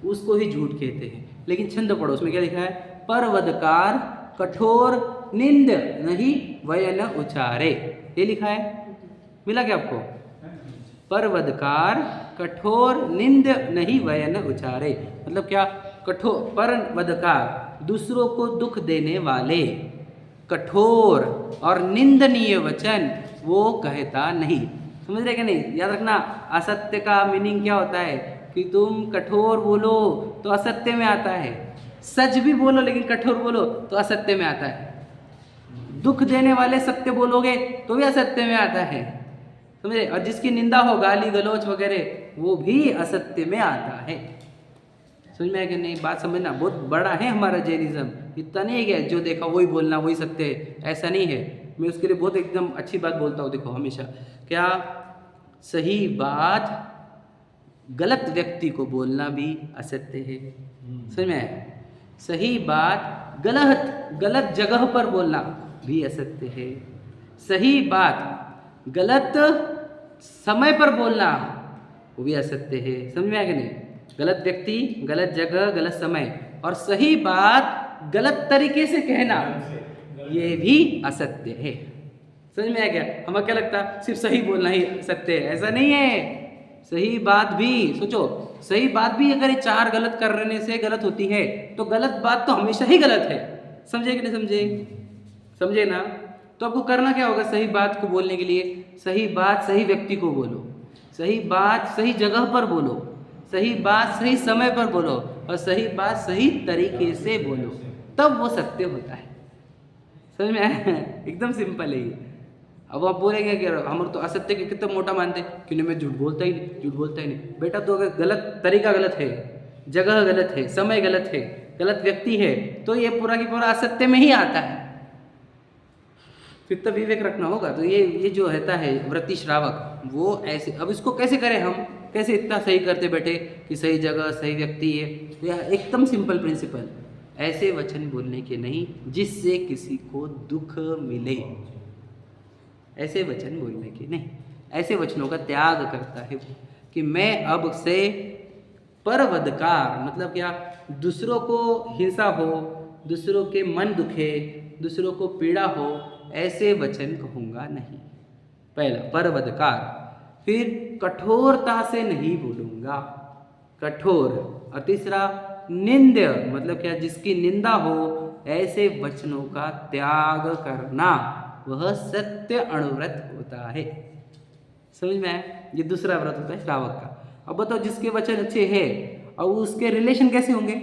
उसको ही झूठ कहते हैं। लेकिन छंद पढ़ो, उसमें क्या लिखा है? परवदकार कठोर निंद नहीं वयन उचारे, ये लिखा है। मिला क्या आपको? परवदकार कठोर निंद नहीं वयन उचारे, मतलब क्या? कठोर परवदकार, दूसरों को दुख देने वाले, कठोर और निंदनीय वचन वो कहता नहीं। समझ रहे कि नहीं? याद रखना, असत्य का मीनिंग क्या होता है कि तुम कठोर बोलो तो असत्य में आता है, सच भी बोलो लेकिन कठोर बोलो तो असत्य में आता है। दुख देने वाले सत्य बोलोगे तो भी असत्य में आता है, समझे? और जिसकी निंदा हो, गाली गलौच वगैरह, वो भी असत्य में आता है। समझ में आया कि नहीं? बात समझना, बहुत बड़ा है हमारा जैनिज्म। इतना नहीं है कि जो देखा वही बोलना, वही सत्य है, ऐसा नहीं है। मैं उसके लिए बहुत एकदम अच्छी बात बोलता हूँ। देखो हमेशा क्या, सही बात गलत व्यक्ति को बोलना भी असत्य है। समझ में आया? सही बात गलत जगह पर बोलना भी असत्य है। सही बात गलत समय पर बोलना वो भी असत्य है। समझ में आया कि नहीं? गलत व्यक्ति, गलत जगह, गलत समय, और सही बात गलत तरीके से कहना ये भी असत्य है। समझ में आ गया? हमें क्या लगता है सिर्फ सही बोलना ही सत्य है? ऐसा नहीं है। सही बात भी सोचो, सही बात भी अगर ये 4 गलत करने से गलत होती है तो गलत बात तो हमेशा ही गलत है। समझे कि नहीं समझे? समझे ना? तो आपको करना क्या होगा सही बात को बोलने के लिए? सही बात सही व्यक्ति को बोलो, सही बात सही जगह पर बोलो, सही बात सही समय पर बोलो, और सही बात सही तरीके से बोलो, तब वो सत्य होता है। समझ में आया? एकदम सिंपल है ये। अब आप बोलेंगे कि हम तो असत्य के कितना मोटा मानते हैं कि नहीं, मैं झूठ बोलता ही नहीं। बेटा तो अगर गलत तरीका गलत है, जगह गलत है, समय गलत है, गलत व्यक्ति है, तो ये पूरा की पूरा असत्य में ही आता है। फिर तो विवेक रखना होगा। तो ये जो रहता है व्रती श्रावक, वो ऐसे, अब इसको कैसे करें हम? कैसे इतना सही करते बैठे कि सही जगह सही व्यक्ति है? तो यह एकदम सिंपल प्रिंसिपल, ऐसे वचन बोलने के नहीं जिससे किसी को दुख मिले, ऐसे वचन बोलने के नहीं। ऐसे वचनों का त्याग करता है कि मैं अब से परवदकार, मतलब क्या? दूसरों को हिंसा हो, दूसरों के मन दुखे, दूसरों को पीड़ा हो, ऐसे वचन कहूँगा नहीं। पहला परवदकार। फिर कठोरता से नहीं बोलूँगा, कठोर। और तीसरा निंद्य, मतलब क्या? जिसकी निंदा हो, ऐसे वचनों का त्याग करना, वह सत्य अणुव्रत होता है। समझ में आया? ये दूसरा व्रत होता है श्रावक का। अब बताओ, जिसके वचन अच्छे हैं और उसके रिलेशन कैसे होंगे?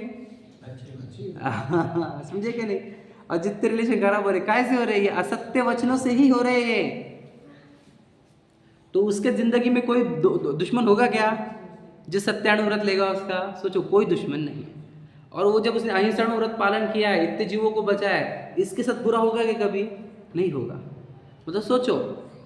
समझे कि नहीं? और जितने रिलेशन खराब हो रहे, कैसे हो रहे? ये असत्य वचनों से ही हो रहे हैं। तो उसके जिंदगी में कोई दुश्मन होगा क्या जो सत्यानुव्रत लेगा उसका? सोचो, कोई दुश्मन नहीं। और वो जब उसने अहिंसा व्रत पालन किया है, इतने जीवों को बचाया है, इसके साथ बुरा होगा कि कभी नहीं होगा। मतलब सोचो,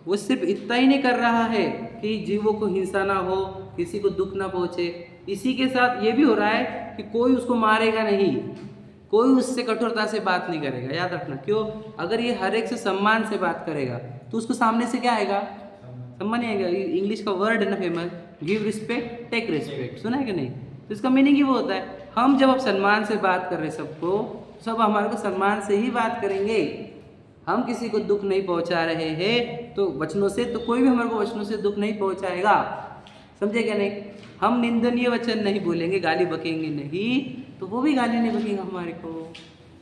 वो सिर्फ इतना ही नहीं कर रहा है कि जीवों को हिंसा ना हो, किसी को दुख ना पहुँचे, इसी के साथ ये भी हो रहा है कि कोई उसको मारेगा नहीं, कोई उससे कठोरता से बात नहीं करेगा। याद रखना, क्यों? अगर ये हर एक से सम्मान से बात करेगा तो उसको सामने से क्या आएगा? सम्मान ही आएगा। इंग्लिश का वर्ड है ना famous, give respect take respect, सुना है कि नहीं? तो इसका मीनिंग ही वो होता है, हम जब अब सम्मान से बात कर रहे सबको, सब हमारे को सम्मान से ही बात करेंगे। हम किसी को दुख नहीं पहुंचा रहे हैं तो वचनों से, तो कोई भी हमारे को वचनों से दुख नहीं पहुंचाएगा। समझे क्या नहीं? हम निंदनीय वचन नहीं बोलेंगे, गाली बकेंगे नहीं, तो वो भी गाली नहीं बकेंगे हमारे को।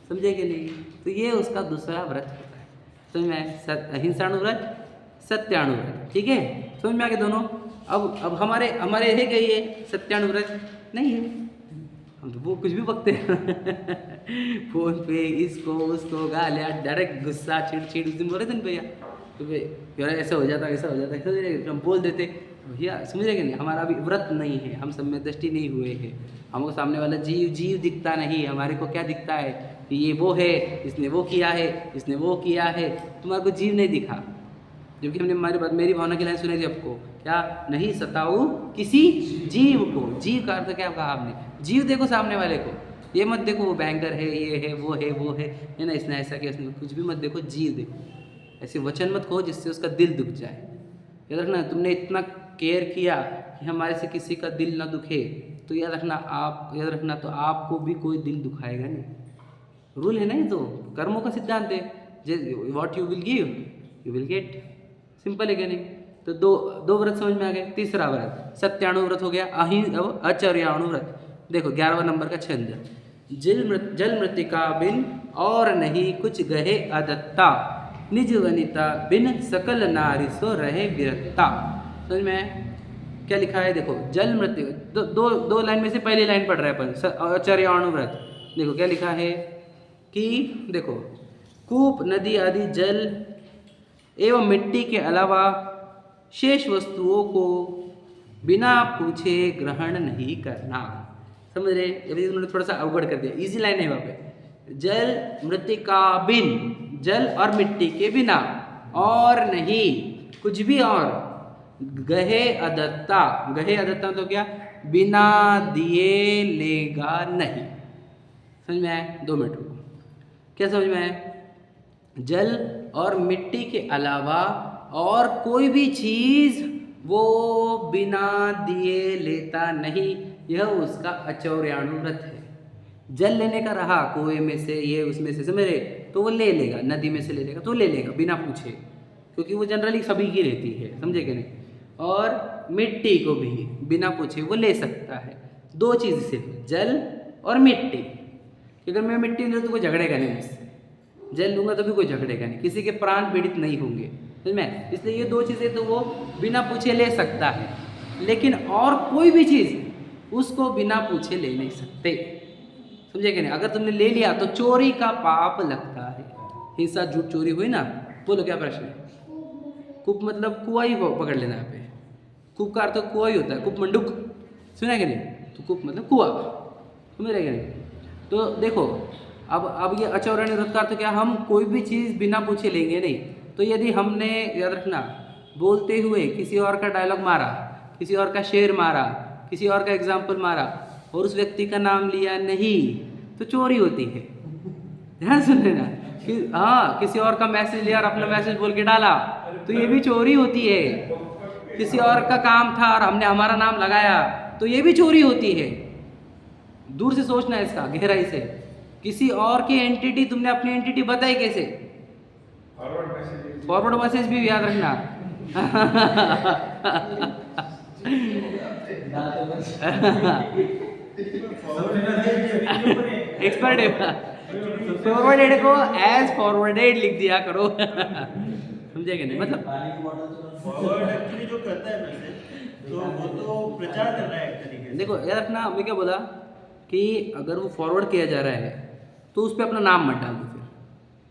समझे क्या नहीं? तो ये उसका दूसरा व्रत होता है। समझ में? अहिंसाणुव्रत, सत्याणुव्रत। ठीक है, समझ में आ गए दोनों? अब हमारे है क्या ये सत्याणुव्रत? नहीं है, हम तो वो कुछ भी बकते हैं फोन पे, इसको उसको गालियाँ, डायरेक्ट गुस्सा, चिड़चिड़। उस दिन बोल रहे थे ना भैया, तो भैया ऐसा हो जाता, ऐसा हो जाता, ऐसा हम बोल देते भैया। समझ रहे कि नहीं? हमारा अभी व्रत नहीं है, हम सब में दृष्टि नहीं हुए हैं, हमको सामने वाला जीव दिखता नहीं। हमारे को क्या दिखता है कि ये वो है, इसने वो किया है, इसने वो किया है, तुम्हारे को जीव नहीं दिखा। जबकि हमने मेरी भावना की लाइन सुनी थी आपको, क्या? नहीं सताओ किसी जीव को। जीव का अर्थ क्या कहा आपने? जीव देखो सामने वाले को, ये मत देखो वो बैंकर है, ये है, वो है ना, इसने ऐसा किया, इसने कुछ भी मत देखो, जीव देखो। ऐसे वचन मत कहो जिससे उसका दिल दुख जाए। याद रखना, तुमने इतना केयर किया कि हमारे से किसी का दिल ना दुखे, तो याद रखना तो आपको भी कोई दिल दुखाएगा नहीं। रूल है ना, ये तो कर्मों का सिद्धांत है। What you will give you will get. Simple है क्या नहीं? तो दो व्रत समझ में आ गए। तीसरा व्रत सत्याणु व्रत हो गया। अचर्याणु व्रत, देखो 11वां नंबर का छंद, जल मृतिका बिन और नहीं कुछ गहे अदत्ता, निज वनिता बिन सकल नारी सो रहे विरत्ता। समझ में क्या लिखा है? देखो जल मृतिका, दो लाइन में से पहली लाइन पढ़ रहे हैं अपन, अचर्याणु व्रत। देखो क्या लिखा है कि देखो, कूप, नदी आदि जल एवं मिट्टी के अलावा शेष वस्तुओं को बिना पूछे ग्रहण नहीं करना। समझ रहे? अभी उन्होंने थोड़ा सा अवगढ़ कर दिया, इजी लाइन है वहाँ पे। जल मृतिका बिन, जल और मिट्टी के बिना, और नहीं कुछ भी, और गहे अदत्ता, गहे अदत्ता तो क्या? बिना दिए लेगा नहीं। समझ में आया? 2 मिनट रुको, क्या समझ में आया? जल और मिट्टी के अलावा और कोई भी चीज़ वो बिना दिए लेता नहीं, यह उसका अचौर्याणु व्रत है। जल लेने का रहा कुएं में से, ये उसमें से, समझ रहे? तो वो ले लेगा, नदी में से ले लेगा तो ले लेगा बिना पूछे, क्योंकि वो जनरली सभी की रहती है। समझे कि नहीं? और मिट्टी को भी बिना पूछे वो ले सकता है। 2 चीज़ से, जल और मिट्टी। अगर मैं मिट्टी लूँ तो कोई झगड़ेगा नहीं मुझसे, जल लूँगा तो भी कोई झगड़ेगा नहीं, किसी के प्राण पीड़ित नहीं होंगे। समझ में? इसलिए ये 2 चीज़ें तो वो बिना पूछे ले सकता है, लेकिन और कोई भी चीज़ उसको बिना पूछे ले नहीं सकते। समझे कि नहीं? अगर तुमने ले लिया तो चोरी का पाप लगता है। हिंसा, झूठ, चोरी हुई ना? बोलो क्या प्रश्न है? कूप मतलब कुआं ही पकड़ लेना। यहाँ पे कूप का अर्थ कुआं ही होता है, कूप मंडूक, सुना है कि नहीं? तो कूप मतलब कुआं, समझ रहे कि नहीं? तो देखो, अब ये अचौर्याणु व्रत का अर्थ क्या? हम कोई भी चीज़ बिना पूछे लेंगे नहीं। तो यदि हमने, याद रखना, बोलते हुए किसी और का डायलॉग मारा, किसी और का शेर मारा, किसी और का एग्जाम्पल मारा और उस व्यक्ति का नाम लिया नहीं, तो चोरी होती है। ध्यान सुन लेना कि हाँ, किसी और का मैसेज लिया और अपना मैसेज बोल के डाला, तो ये भी चोरी होती है। किसी और का काम था और हमने हमारा नाम लगाया, तो ये भी चोरी होती है। दूर से सोचना है इसका, गहराई से। किसी और की एंटिटी तुमने अपनी एंटिटी बताई कैसे? फॉरवर्ड मैसेज भी याद रखना। एक्सपर्ट है, फॉरवर्डेड को एज फॉरवर्डेड लिख दिया करो। समझे कि नहीं? मतलब फॉरवर्ड एक्चुअली जो करता है मैसेज, तो वो तो प्रचार कर रहा है एक तरीके से। देखो याद रखना, मैं क्या बोला कि अगर वो फॉरवर्ड किया जा रहा है तो उस पर अपना नाम मत डाल दो फिर।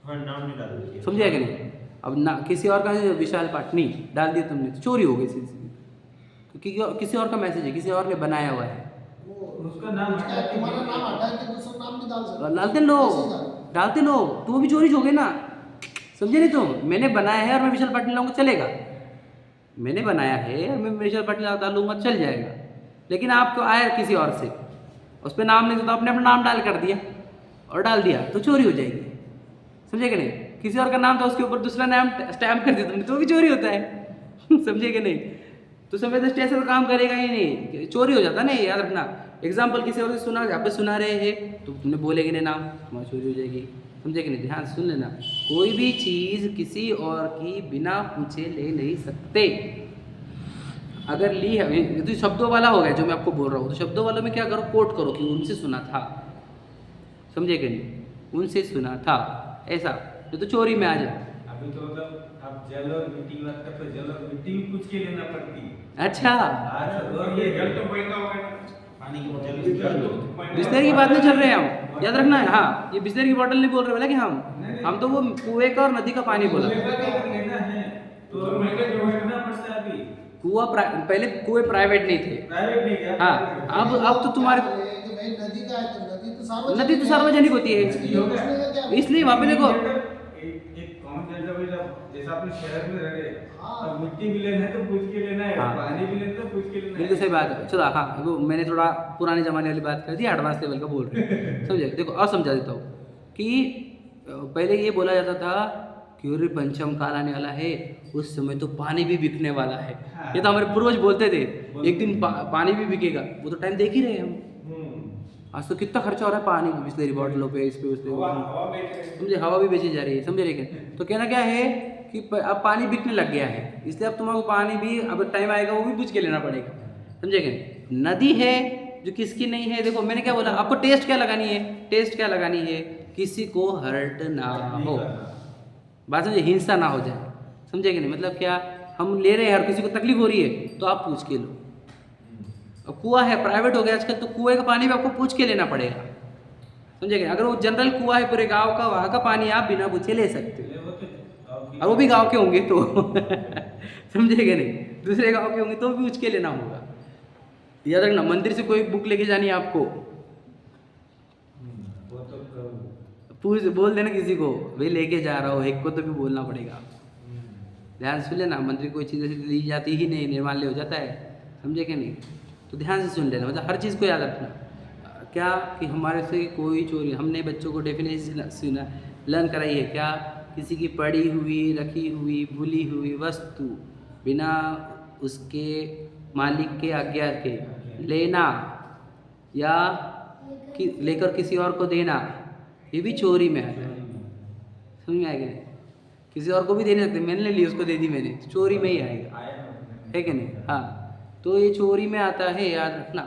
हाँ, नाम नहीं डालना। समझा कि नहीं? अब ना किसी और का विशाल पाटनी डाल दिया तुमने तो चोरी हो गई, क्योंकि किसी और का मैसेज है, किसी और ने बनाया हुआ है। उसका नाम हटा के तुम्हारा नाम हटा के दूसरा नाम भी डाल सकते डालते लोग, डालते लोग, तो वो भी चोरी हो गए ना, समझे नहीं तुम? मैंने बनाया है और मैं विशाल पाटिल लाऊंगा, चलेगा। मैंने बनाया है और मैं विशाल पाटिल डालूंगा, चल जाएगा। लेकिन आपको आया किसी और से, उस पर नाम नहीं, तो आपने अपना नाम डाल कर दिया और डाल दिया तो चोरी हो जाएगी, समझे कि नहीं? किसी और का नाम था, उसके ऊपर दूसरा नाम स्टैम्प कर दिया तुमने, तो भी चोरी होता है समझे कि नहीं? तो समय तो स्टेशन का काम करेगा ही नहीं, चोरी हो जाता है ना, याद रखना। एग्जाम्पल किसी और से सुना, आप पे सुना रहे हैं तो तुमने बोलेगे नहीं नाम, तुम्हारी चोरी हो जाएगी, समझे कि नहीं? ध्यान सुन लेना, कोई भी चीज़ किसी और की बिना पूछे ले नहीं सकते। अगर ली है, ये तो शब्दों वाला हो गया जो मैं आपको बोल रहा हूँ, तो शब्दों वालों में क्या करो, कोट करो कि उनसे सुना था, समझे कि नहीं? उनसे सुना था, ऐसा ये तो चोरी में आ जाए। अभी तो मतलब आप जल और मिट्टी की बात करते हो, जल और मिट्टी भी पूछ के लेना पड़ती है। अच्छा, और ये जल तो बहता होगा ना, पानी की बोतल बिस्लरी की बात नहीं चल रहे हैं हम, याद रखना है। हाँ, ये बिस्लरी की बोतल नहीं बोल रहे बोला कि हम तो वो कुएं का और नदी का पानी बोला। लेना है तो महंगा जो करना पड़ता है अभी। कुआं पहले कुएं प्राइवेट नहीं थे, प्राइवेट नहीं क्या? हाँ, अब तो तुम्हारे कि भाई नदी का है तो नदी तो सार्वजनिक होती है, इसलिए वहाँ पे देखो एक कॉमन सेंटर जैसा अपने शहर में रह रहे, हाँ। अब मिट्टी भी लेना है तो पूछ के लेना है, हाँ। पानी भी लेना है तो पूछ के लेना है। बिल्कुल सही बात है। चलो हाँ, वो मैंने थोड़ा पुराने ज़माने वाली बात कर दी, एडवांस लेवल का बोल रहे समझे? देखो और समझा देता हूँ कि पहले ये बोला जाता था कि अरे पंचम काल आने वाला है, उस समय तो पानी भी बिकने वाला है। ये तो हमारे पूर्वज बोलते थे, एक दिन पानी भी बिकेगा। वो तो टाइम देख ही रहे हैं हम, आज तो कितना खर्चा हो रहा है पानी की, बिस्लरी बॉटलों पे, इस पे उस पे, समझे? हवा भी बेची जा रही है, समझे? लेकिन तो कहना क्या है कि अब पानी बिकने लग गया है, इसलिए अब तुम्हारा पानी भी अब टाइम आएगा वो भी पूछ के लेना पड़ेगा, समझे? कि नदी है जो किसकी नहीं है। देखो मैंने क्या बोला आपको, टेस्ट क्या लगानी है, टेस्ट क्या लगानी है, किसी को हर्ट ना हो, बात समझे? हिंसा ना हो जाए, समझे कि नहीं? मतलब क्या, हम ले रहे हैं, हर किसी को तकलीफ हो रही है तो आप पूछ के लो। अब कुआं है, प्राइवेट हो गया आजकल, तो कुएं का पानी भी आपको पूछ के लेना पड़ेगा, समझे? अगर वो जनरल कुआं है पूरे गांव का, वहाँ का पानी आप बिना पूछे ले सकते हो, और वो भी गांव के होंगे तो समझे कि नहीं? दूसरे गांव के होंगे तो भी पूछ के लेना होगा। याद रखना, मंदिर से कोई बुक लेके जानी है आपको, वो तो पूछ बोल देना किसी को, भाई लेके जा रहा हो, एक को तो भी बोलना पड़ेगा। ध्यान सुन लेना, मंदिर कोई चीज़ ऐसी ली जाती ही नहीं, निर्माल्य हो जाता है, समझे कि नहीं? तो ध्यान से सुन लेना, मतलब हर चीज़ को याद रखना। क्या कि हमारे से कोई चोरी, हमने बच्चों को डेफिनेशन लर्न कराई है क्या, किसी की पड़ी हुई, रखी हुई, भूली हुई वस्तु बिना उसके मालिक के आज्ञा के लेना या लेकर किसी और को देना, ये भी चोरी में आता है, समझ में आएगा? किसी और को भी दे नहीं सकते, मैंने ले ली उसको दे दी मैंने, तो चोरी में ही आएगा, है कि नहीं? हाँ, तो ये चोरी में आता है, याद रखना।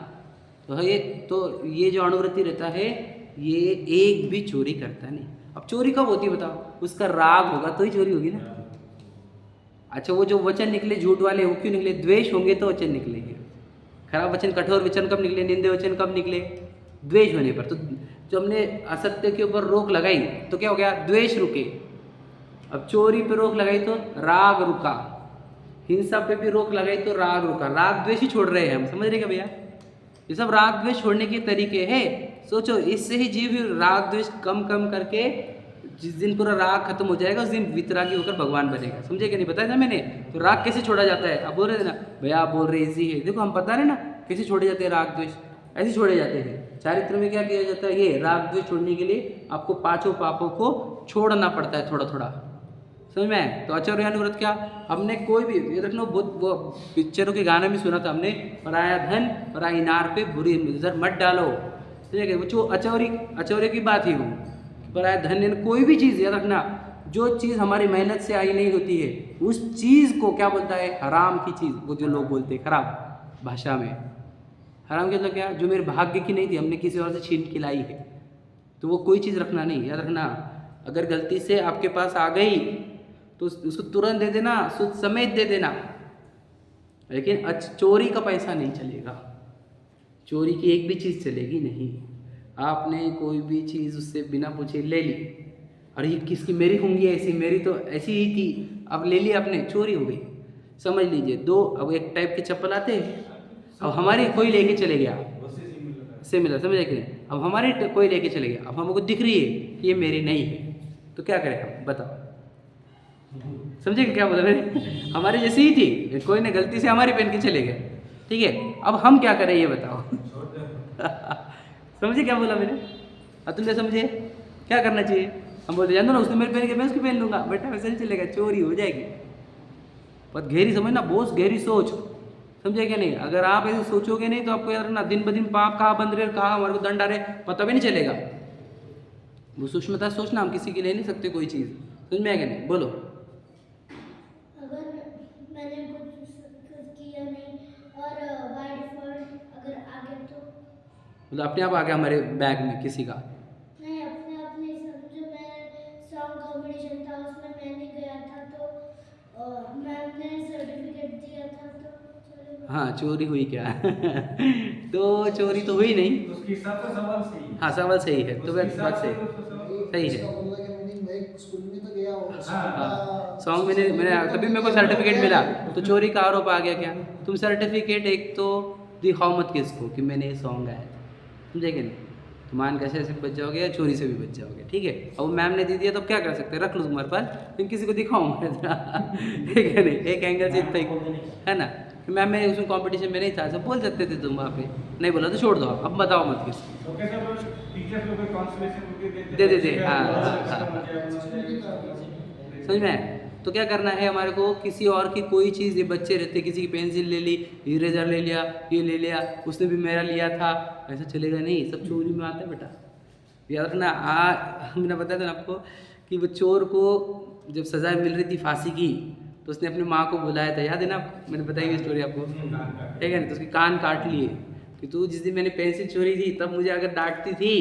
तो ये जो अणुवृत्ति रहता है, ये एक भी चोरी करता नहीं। अब चोरी कब होती है बताओ? उसका राग होगा तो ही चोरी होगी ना। अच्छा, वो जो वचन निकले झूठ वाले, वो क्यों निकले? द्वेष होंगे तो वचन निकलेंगे। खराब वचन, कठोर वचन कब निकले? निंदे वचन कब निकले? द्वेष होने पर। तो जो हमने असत्य के ऊपर रोक लगाई तो क्या हो गया? द्वेष रुके। अब चोरी पे रोक लगाई तो राग रुका, हिंसा पे भी रोक लगाई तो राग रुका। राग द्वेष ही छोड़ रहे हैं हम, समझ रहे क्या भैया? ये सब राग द्वेष छोड़ने के तरीके हैं। सोचो, इससे ही जीव राग द्वेष कम करके जिस दिन पूरा राग खत्म हो जाएगा उस दिन वितरागी होकर भगवान बनेगा, समझे कि नहीं? बताया था मैंने। तो राग कैसे छोड़ा जाता है? आप बोल रहे थे ना भैया, आप बोल रहे इजी है। देखो हम बता रहे ना कैसे छोड़े जाते हैं राग द्वेष, ऐसे छोड़े जाते हैं। चारित्र में क्या किया जाता है? ये राग द्वेष छोड़ने के लिए आपको पांचों पापों को छोड़ना पड़ता है, थोड़ा थोड़ा, समझ में आए? तो आचार्य अनुव्रत क्या, हमने कोई भी ये रखना, वो पिक्चरों के गाने में सुना था हमने, पराया धन पराई नार पे बुरी नजर मत डालो, ठीक है? वो अचौर्य की बात ही वो, पराया धन, कोई भी चीज़ याद रखना, जो चीज़ हमारी मेहनत से आई नहीं होती है उस चीज़ को क्या बोलता है? हराम की चीज़। वो जो लोग बोलते हैं खराब भाषा में, हराम के मतलब क्या? जो मेरे भाग्य की नहीं थी, हमने किसी और से छीन के लाई है, तो वो कोई चीज़ रखना नहीं। याद रखना, अगर गलती से आपके पास आ गई तो उसको तुरंत दे देना, सुध समेत दे देना, लेकिन चोरी का पैसा नहीं चलेगा, चोरी की एक भी चीज़ चलेगी नहीं। आपने कोई भी चीज़ उससे बिना पूछे ले ली, और ये किसकी? मेरी होंगी ऐसी, मेरी तो ऐसी ही थी, अब ले ली आपने, चोरी हो गई। समझ लीजिए, दो अब एक टाइप के चप्पल आते हैं, अब हमारी कोई लेके चले गया, सिमिलर, समझे कि नहीं? अब हमारी कोई लेके चले गया, अब हमको दिख रही है कि ये मेरी नहीं है, तो क्या करें हम बताओ? समझे क्या बोला मैंने? हमारी जैसी ही थी, कोई ने गलती से हमारी पहन के चले गए, ठीक है? अब हम क्या करें ये बताओ? समझे क्या बोला मैंने? अब तुमने समझे क्या करना चाहिए? हम बोलते जान दो ना, उसने मेरे पहन के मैं उसकी पहन लूँगा, बेटा वैसे नहीं चलेगा, चोरी हो जाएगी। बहुत गहरी समझना बोस, गहरी सोच, समझे क्या नहीं? अगर आप ऐसे सोचोगे नहीं तो आपको यार ना दिन ब दिन पाप कहाँ बंद रहे, कहाँ हमारे को दंड आ रहे, पता भी नहीं चलेगा। वो सूक्ष्मता सोचना, हम किसी की ले नहीं सकते कोई चीज़, समझ में आ गया नहीं? बोलो। अगर मैंने कुछ किया नहीं और बाय डिफॉल्ट अगर आ गया तो मतलब अपने आप आ गया हमारे बैग में किसी का? नहीं, अपने आप नहीं। समझो मैं सॉन्ग कंपटीशन था उसमें मैं नहीं गया था तो मैम ने सर्टिफिकेट दिया था तो चलो। हाँ, चोरी हुई क्या? तो चोरी तो हुई नहीं। उसके हिसाब से सवाल सही है। हाँ, सवाल सही है, तो उसके बात हिसाब से सही उसको सवाल- सही है। इसका मतलब कि मीनिंग मैं स्कूल में तो गया हूँ, हाँ, सॉन्ग मैंने तभी मेरे को सर्टिफिकेट मिला, तो चोरी का आरोप आ गया क्या? तुम सर्टिफिकेट एक तो दिखाओ मत किसको कि मैंने ये सॉन्ग गाया, समझे कि नहीं? तो मान कैसे ऐसे बच जाओगे या चोरी से भी बच जाओगे, ठीक है? अब मैम ने दे दिया तो क्या कर सकते हैं, रख लो तुम्हारे पास, लेकिन किसी को दिखाऊँ ठीक है नहीं? एक एंगल से इतना ही है ना कि मैम मैं उसमें कंपटीशन में नहीं था, सब बोल सकते थे तुम वहाँ पे, नहीं बोला तो छोड़ दो, अब बताओ मत किसको। तो कैसे वो टीचर्स लोग को कंसोलेशन दे देते, हाँ, हाँ। हाँ। समझ में आया? तो क्या करना है हमारे को, किसी और की कोई चीज़, ये बच्चे रहते किसी की पेंसिल ले ली, इरेजर ले लिया, ये ले लिया, उसने भी मेरा लिया था, ऐसा चलेगा नहीं, सब चोरी में आता है बेटा। याद रखना, हमने बताया था ना आपको कि वो चोर को जब सज़ा मिल रही थी फांसी की, तो उसने अपनी माँ को बुलाया था, याद है ना? मैंने बताई हुई स्टोरी आपको, ठीक है ना? तो उसके कान काट लिए कि तू जिस दिन मैंने पेंसिल चोरी थी तब मुझे अगर डांटती थी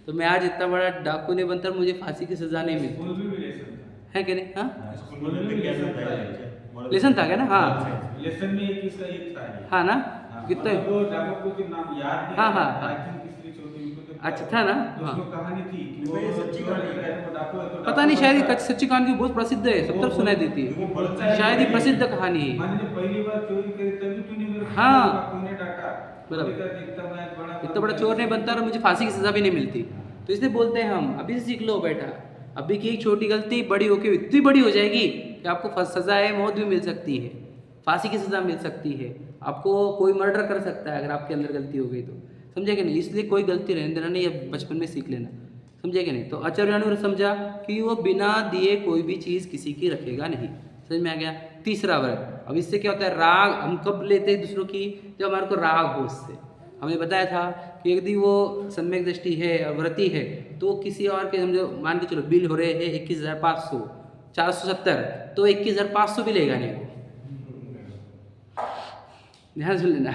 तो मैं आज इतना बड़ा डाकू नहीं बनता, मुझे फांसी की सज़ा नहीं मिलती स्कूल में भी लेसन है कि नहीं? हाँ, स्कूल में भी लेसन था। लेसन था क्या ना? हाँ लेसन में एक इसका एक था ये। हाँ ना, हाँ, कितना मतलब वो डाकू को नाम याद नहीं हाँ, आता, हाँ, हाँ। I think किसने चोरी उनको तो अच्छा था ना? तो हाँ, उसको कहानी थी कि वो ये सच्ची कहानी है। वो डाकू है तो पता नहीं, डाकू शायद बनता ये सच्ची कहानी बहुत प्रसिद्ध है, सब तरफ सुनाई देती वो है, बोलता है शायद ये कि- प्रसिद्ध कहानी है। मैंने जब पहली बार चोरी करी तभी तूने मेरे को हाँ। तूने डांटा। बराबर। बोले कि इतना बड़ा चोर नहीं बनता और मुझे फांसी की सज़ा भी नहीं मिलती, तो इसलिए बोलते हैं हम अभी से सीख लो बेटा, अभी की एक छोटी गलती बड़ी होके इतनी बड़ी हो जाएगी कि आपको सज़ाए मौत भी मिल सकती है, फांसी की सज़ा मिल सकती है, आपको कोई मर्डर कर सकता है अगर आपके अंदर गलती हो गई तो, समझे कि नहीं? इसलिए कोई गलती रहने देना नहीं, अब बचपन में सीख लेना, समझे कि नहीं? तो आचार्य ने समझा कि वो बिना दिए कोई भी चीज़ किसी की रखेगा नहीं, समझ में आ गया? तीसरा वर्ग, अब इससे क्या होता है, राग हम कब लेते हैं दूसरों की, जब हमारे को राग हो उससे। हमने बताया था कि यदि वो सम्यक दृष्टि है और व्रती है तो किसी और के, समझो मान के चलो बिल हो रहे हैं 21,500, 470, तो 21,500 भी लेगा नहीं वो, ध्यान सुन लेना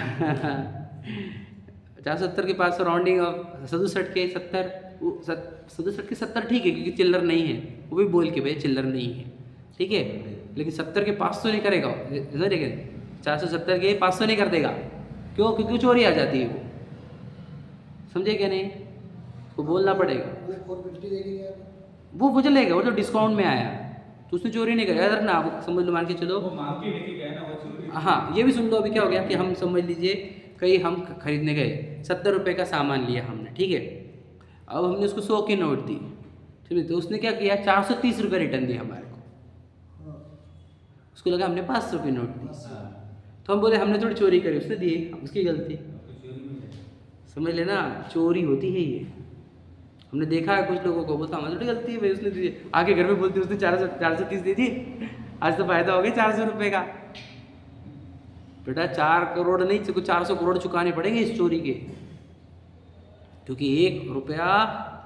470 के 500 राउंडिंग और 67 के 70, 67 के 70 ठीक है क्योंकि चिल्लर नहीं है, वो भी बोल के भाई चिल्लर नहीं है, ठीक है? लेकिन 70 के 500 नहीं करेगा, लेकिन 470 के 500 नहीं कर देगा, क्यों? क्योंकि चोरी आ जाती है वो, समझे क्या नहीं? उसको बोलना पड़ेगा, 450 देके गया वो चलेगा, वो तो डिस्काउंट में आया तो उसने चोरी नहीं करा, याद रखना, आप समझ लो, मान के चलो। वो मांग के लेके गए ना वो चोरी। हाँ, ये भी सुन लो, अभी क्या हो गया कि हम समझ लीजिए कहीं हम खरीदने गए, 70 रुपये का सामान लिया हमने, ठीक है? अब हमने उसको 100 की नोट दी, ठीक है? तो उसने क्या किया, 430 रुपये रिटर्न दिया हमारे को, उसको लगा हमने 500 की नोट दी, तो हम बोले हमने थोड़ी चोरी करी, उसने दिए, उसकी गलती, समझ लेना, चोरी होती है ये। हमने देखा है कुछ लोगों को, बोलता हमारी थोड़ी गलती है भाई, उसने दी, आके घर में बोलते उसने 430 दी थी, आज तो फायदा हो गया 400 रुपये का। बेटा 4 करोड़ नहीं, 400 करोड़ चुकाने पड़ेंगे इस चोरी के, क्योंकि 1 रुपया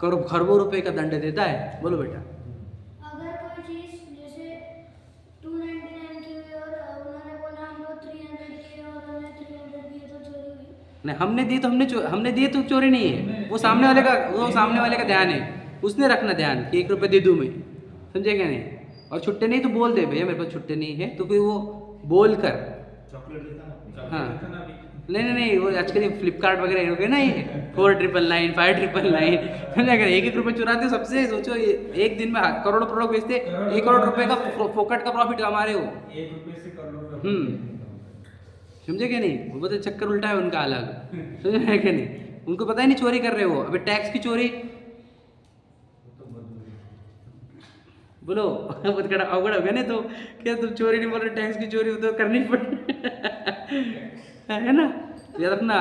खरबों रुपए का दंड देता है। बोलो बेटा। अगर कोई चीज जैसे 299 की हुई और उन्होंने बोला हमको 300 की और हमने 300 की तो चोरी हुई। नहीं, हमने दी तो हमने दिए तो चोरी नहीं है, वो सामने वाले का ध्यान है, उसने रखना ध्यान कि 1 रुपये दे दूँ मैं, समझे क्या नहीं? और छुट्टे नहीं तो बोल दे भैया मेरे पास छुट्टे नहीं है, तो फिर वो बोल कर, चॉकलेट देता ना। हाँ, नहीं, वो आजकल ये फ्लिपकार्ट वगैरह हो गए ना, ये 4,999, 5,999, समझा क्या? 1 रुपये चुराते सबसे, सोचो ये एक दिन में करोड़ों प्रोडक्ट बेचते, 1 करोड़ रुपए का फोकट का प्रॉफिट कमा रहे हो। 1 रुपये से करोड़। समझे क्या नहीं? वो बोलते चक्कर उल्टा है उनका अलग, समझे क्या नहीं? उनको पता ही नहीं चोरी कर रहे हो। अभी टैक्स की चोरी बोलो बहुत कड़ा अवगढ़ हो गया नहीं तो क्या तुम चोरी नहीं बोल रहे, टैक्स की चोरी तो करनी पड़े है ना। याद रखना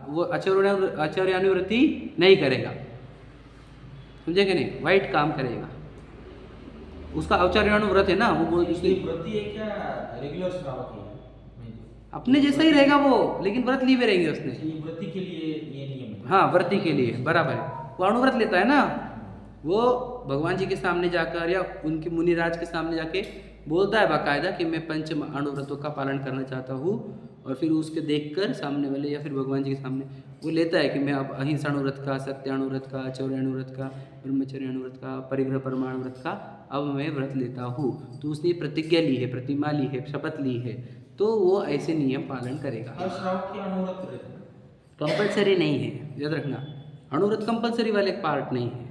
वो आचार्यानुवृत्ति नहीं करेगा, समझे कि नहीं, वाइट काम करेगा। उसका आचार्यानुव्रत है ना, वो इसकी व्रति है क्या रेगुलर श्रावक है? अपने जैसा ही रहेगा वो, लेकिन व्रत लिए हुए रहेंगे उसने। ये व्रति के लिए ये नियम है। हाँ व्रति के लिए बराबर है, वो अणुव्रत लेता है ना, वो भगवान जी के सामने जाकर या उनके मुनिराज के सामने जाके बोलता है बाकायदा कि मैं पंच अणुव्रतों का पालन करना चाहता हूँ, और फिर उसके देखकर सामने वाले या फिर भगवान जी के सामने वो लेता है कि मैं अब अहिंसाणुव्रत का, सत्याणुव्रत का, चौर्याणुव्रत का, ब्रह्मचर्याणुव्रत का, परिग्रह परमाणुव्रत का अब मैं व्रत लेता हूँ। तो उसने प्रतिज्ञा ली है, प्रतिमा ली है, शपथ ली है, तो वो ऐसे नियम पालन करेगा। हर श्रावक के अनुव्रत रहते हैं। कंपलसरी नहीं है, याद रखना, अणुव्रत कंपलसरी वाले पार्ट नहीं है,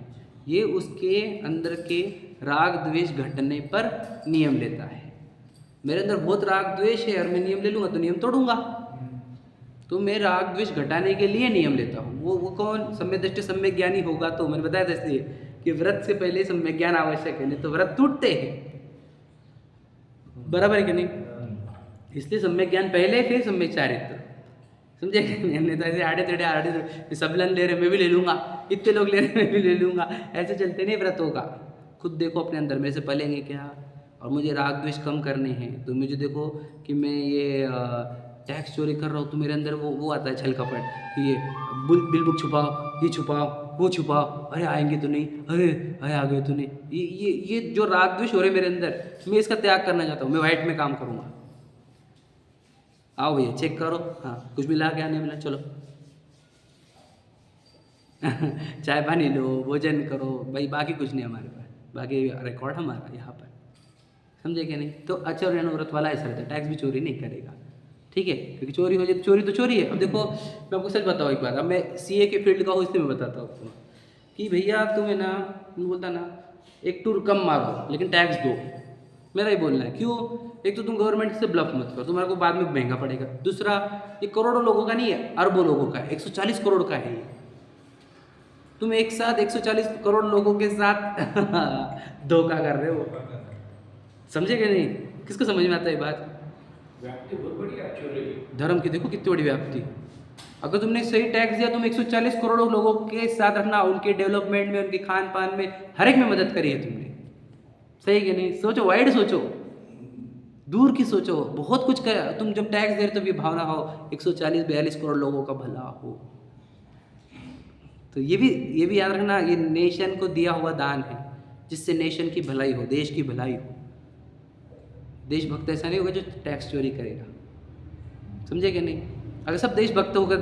ये उसके अंदर के राग द्वेष घटने पर नियम लेता है। मेरे अंदर बहुत राग द्वेष है और मैं नियम ले लूँगा तो नियम तोड़ूंगा, तो मैं राग द्वेष घटाने के लिए नियम लेता हूँ। वो कौन सम्यक दृष्टि सम्यक ज्ञानी होगा, तो मैंने बताया था इसलिए कि व्रत से पहले सम्यक ज्ञान आवश्यक है, नहीं तो व्रत टूटते हैं, बराबर है कि नहीं। इसलिए सम्यक ज्ञान पहले, फिर सम्यक चारित्र, समझे। हमने तो ऐसे आड़े टेढ़े सब लन ले रहे मैं भी ले लूँगा, इतने लोग ले रहे मैं भी ले लूँगा, ऐसे चलते नहीं व्रतों का। खुद देखो अपने अंदर मेरे से पलेंगे क्या, और मुझे राग द्वेष कम करने हैं, तो मुझे देखो कि मैं ये टैक्स चोरी कर रहा हूँ, तो मेरे अंदर वो आता है छल कपट कि ये बिल बुक छुपाओ, ये छुपाओ, वो छुपाओ, अरे आएंगे तो नहीं, अरे आ गए तो नहीं, ये जो राग द्वेष हो रहे मेरे अंदर, मैं इसका त्याग करना चाहता हूँ। मैं वाइट में काम करूँगा। आओ भैया चेक करो, हाँ कुछ मिला क्या, नहीं मिला, चलो चाय पानी लो, भोजन करो भाई, बाकी कुछ नहीं हमारे पास, बाकी रिकॉर्ड हमारा यहाँ पर, समझे कि नहीं। तो आचार्यानुव्रत वाला ऐसा रहता है, टैक्स भी चोरी नहीं करेगा, ठीक है, क्योंकि चोरी हो जाए, चोरी तो चोरी है। अब देखो मैं आपको सच बताऊँ एक बात, अब मैं सीए के फील्ड का हूँ इसलिए मैं बताता हूँ आपको कि भैया तुम्हें ना बोलता ना एक टूर कम मारो लेकिन टैक्स दो, मेरा ही बोलना है। क्यों? एक तो तुम गवर्नमेंट से ब्लफ मत करो, तुम्हारे को बाद में महंगा पड़ेगा। दूसरा, ये करोड़ों लोगों का नहीं है, अरबों लोगों का है, 140 करोड़ का है ये। तुम एक साथ 140 करोड़ लोगों के साथ धोखा कर रहे हो, समझे कि नहीं। किसको समझ में आता है ये बात? व्याप्ति बहुत बड़ी एक्चुअली धर्म की देखो कितनी बड़ी व्याप्ति। अगर तुमने सही टैक्स दिया, तुम 140 करोड़ लोगों के साथ रखना, उनके डेवलपमेंट में, उनके खान पान में, हर एक में मदद करी है तुमने, सही कि नहीं। सोचो, वाइड सोचो, दूर की सोचो, बहुत कुछ कर। तुम जब टैक्स दे रहे तो ये भावना हो 140-42 करोड़ लोगों का भला हो। तो ये भी याद रखना, ये नेशन को दिया हुआ दान है, जिससे नेशन की भलाई हो, देश की भलाई हो। देशभक्त ऐसा नहीं होगा जो टैक्स चोरी करेगा, समझे कि नहीं। अगर सब देशभक्त होकर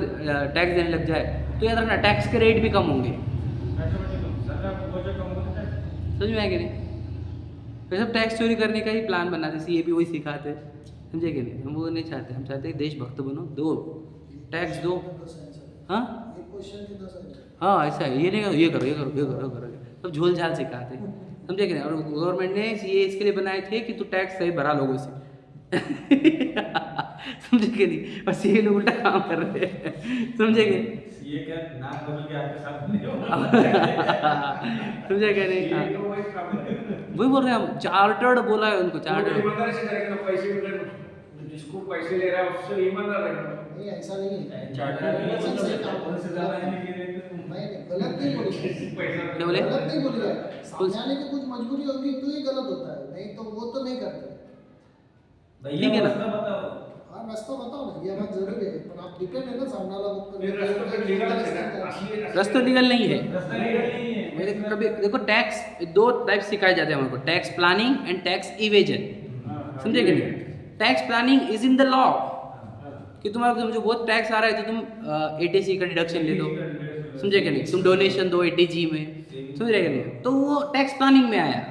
टैक्स देने लग जाए तो याद रखना टैक्स के रेट भी कम होंगे, समझ में आया कि नहीं। फिर सब टैक्स चोरी करने का ही प्लान बनाते, सीए भी वही सिखाते, समझे कि नहीं। हम वो नहीं चाहते, हम चाहते हैं देशभक्त बनो, दो टैक्स दो। हाँ हाँ ऐसा है, ये नहीं करो, ये करो, ये करो, ये करो, करो, सब झोल झाल सिखाते, समझे कि नहीं। और गवर्नमेंट ने सीए इसके लिए बनाए थे कि तू टैक्स सही भरा लोगों से समझे कि नहीं। और सीए लोग उल्टा काम कर रहे हैं, समझे कि ये क्या नाम बदल के आपके साथ नहीं हो समझे कि नहीं। हाँ। तो वही काम है। वही बोल रहे हैं हम, चार्टर्ड बोला है उनको, चार्टर्ड। ईमानदारी से करेगा, पैसे जिसको पैसे ले रहा है उससे ईमानदार रहेगा। नहीं ऐसा नहीं है, चार्टर नहीं बिल्कुल सही काम मतलब से ज्यादा है नहीं कि नहीं गलत नहीं बोली, क्या बोले? गलत नहीं बोली है। सामने आने की कुछ मजबूरी होगी तो ही गलत होता है, नहीं तो वो तो नहीं करते। ठीक है ना? रास्ता बताओ। हाँ रास्ता बताओ ना, ये बात जरूरी है, पर आप डिपेंड है ना सामने वाला ये रास्ता तो लीगल है ना, असली रास्ता लीगल नहीं है। रास्ता लीगल नहीं है। मेरे कभी देखो, टैक्स दो टाइप सिखाए जाते हैं हमको, tax planning and tax evasion, समझे कि नहीं। Tax planning is in the law, कि तुम्हारा समझो बहुत टैक्स आ रहा है तो तुम एटीसी का डिडक्शन ले लो, समझे कि नहीं। तुम डोनेशन दो एटीजी में, समझे कि नहीं, तो वो टैक्स प्लानिंग में आया,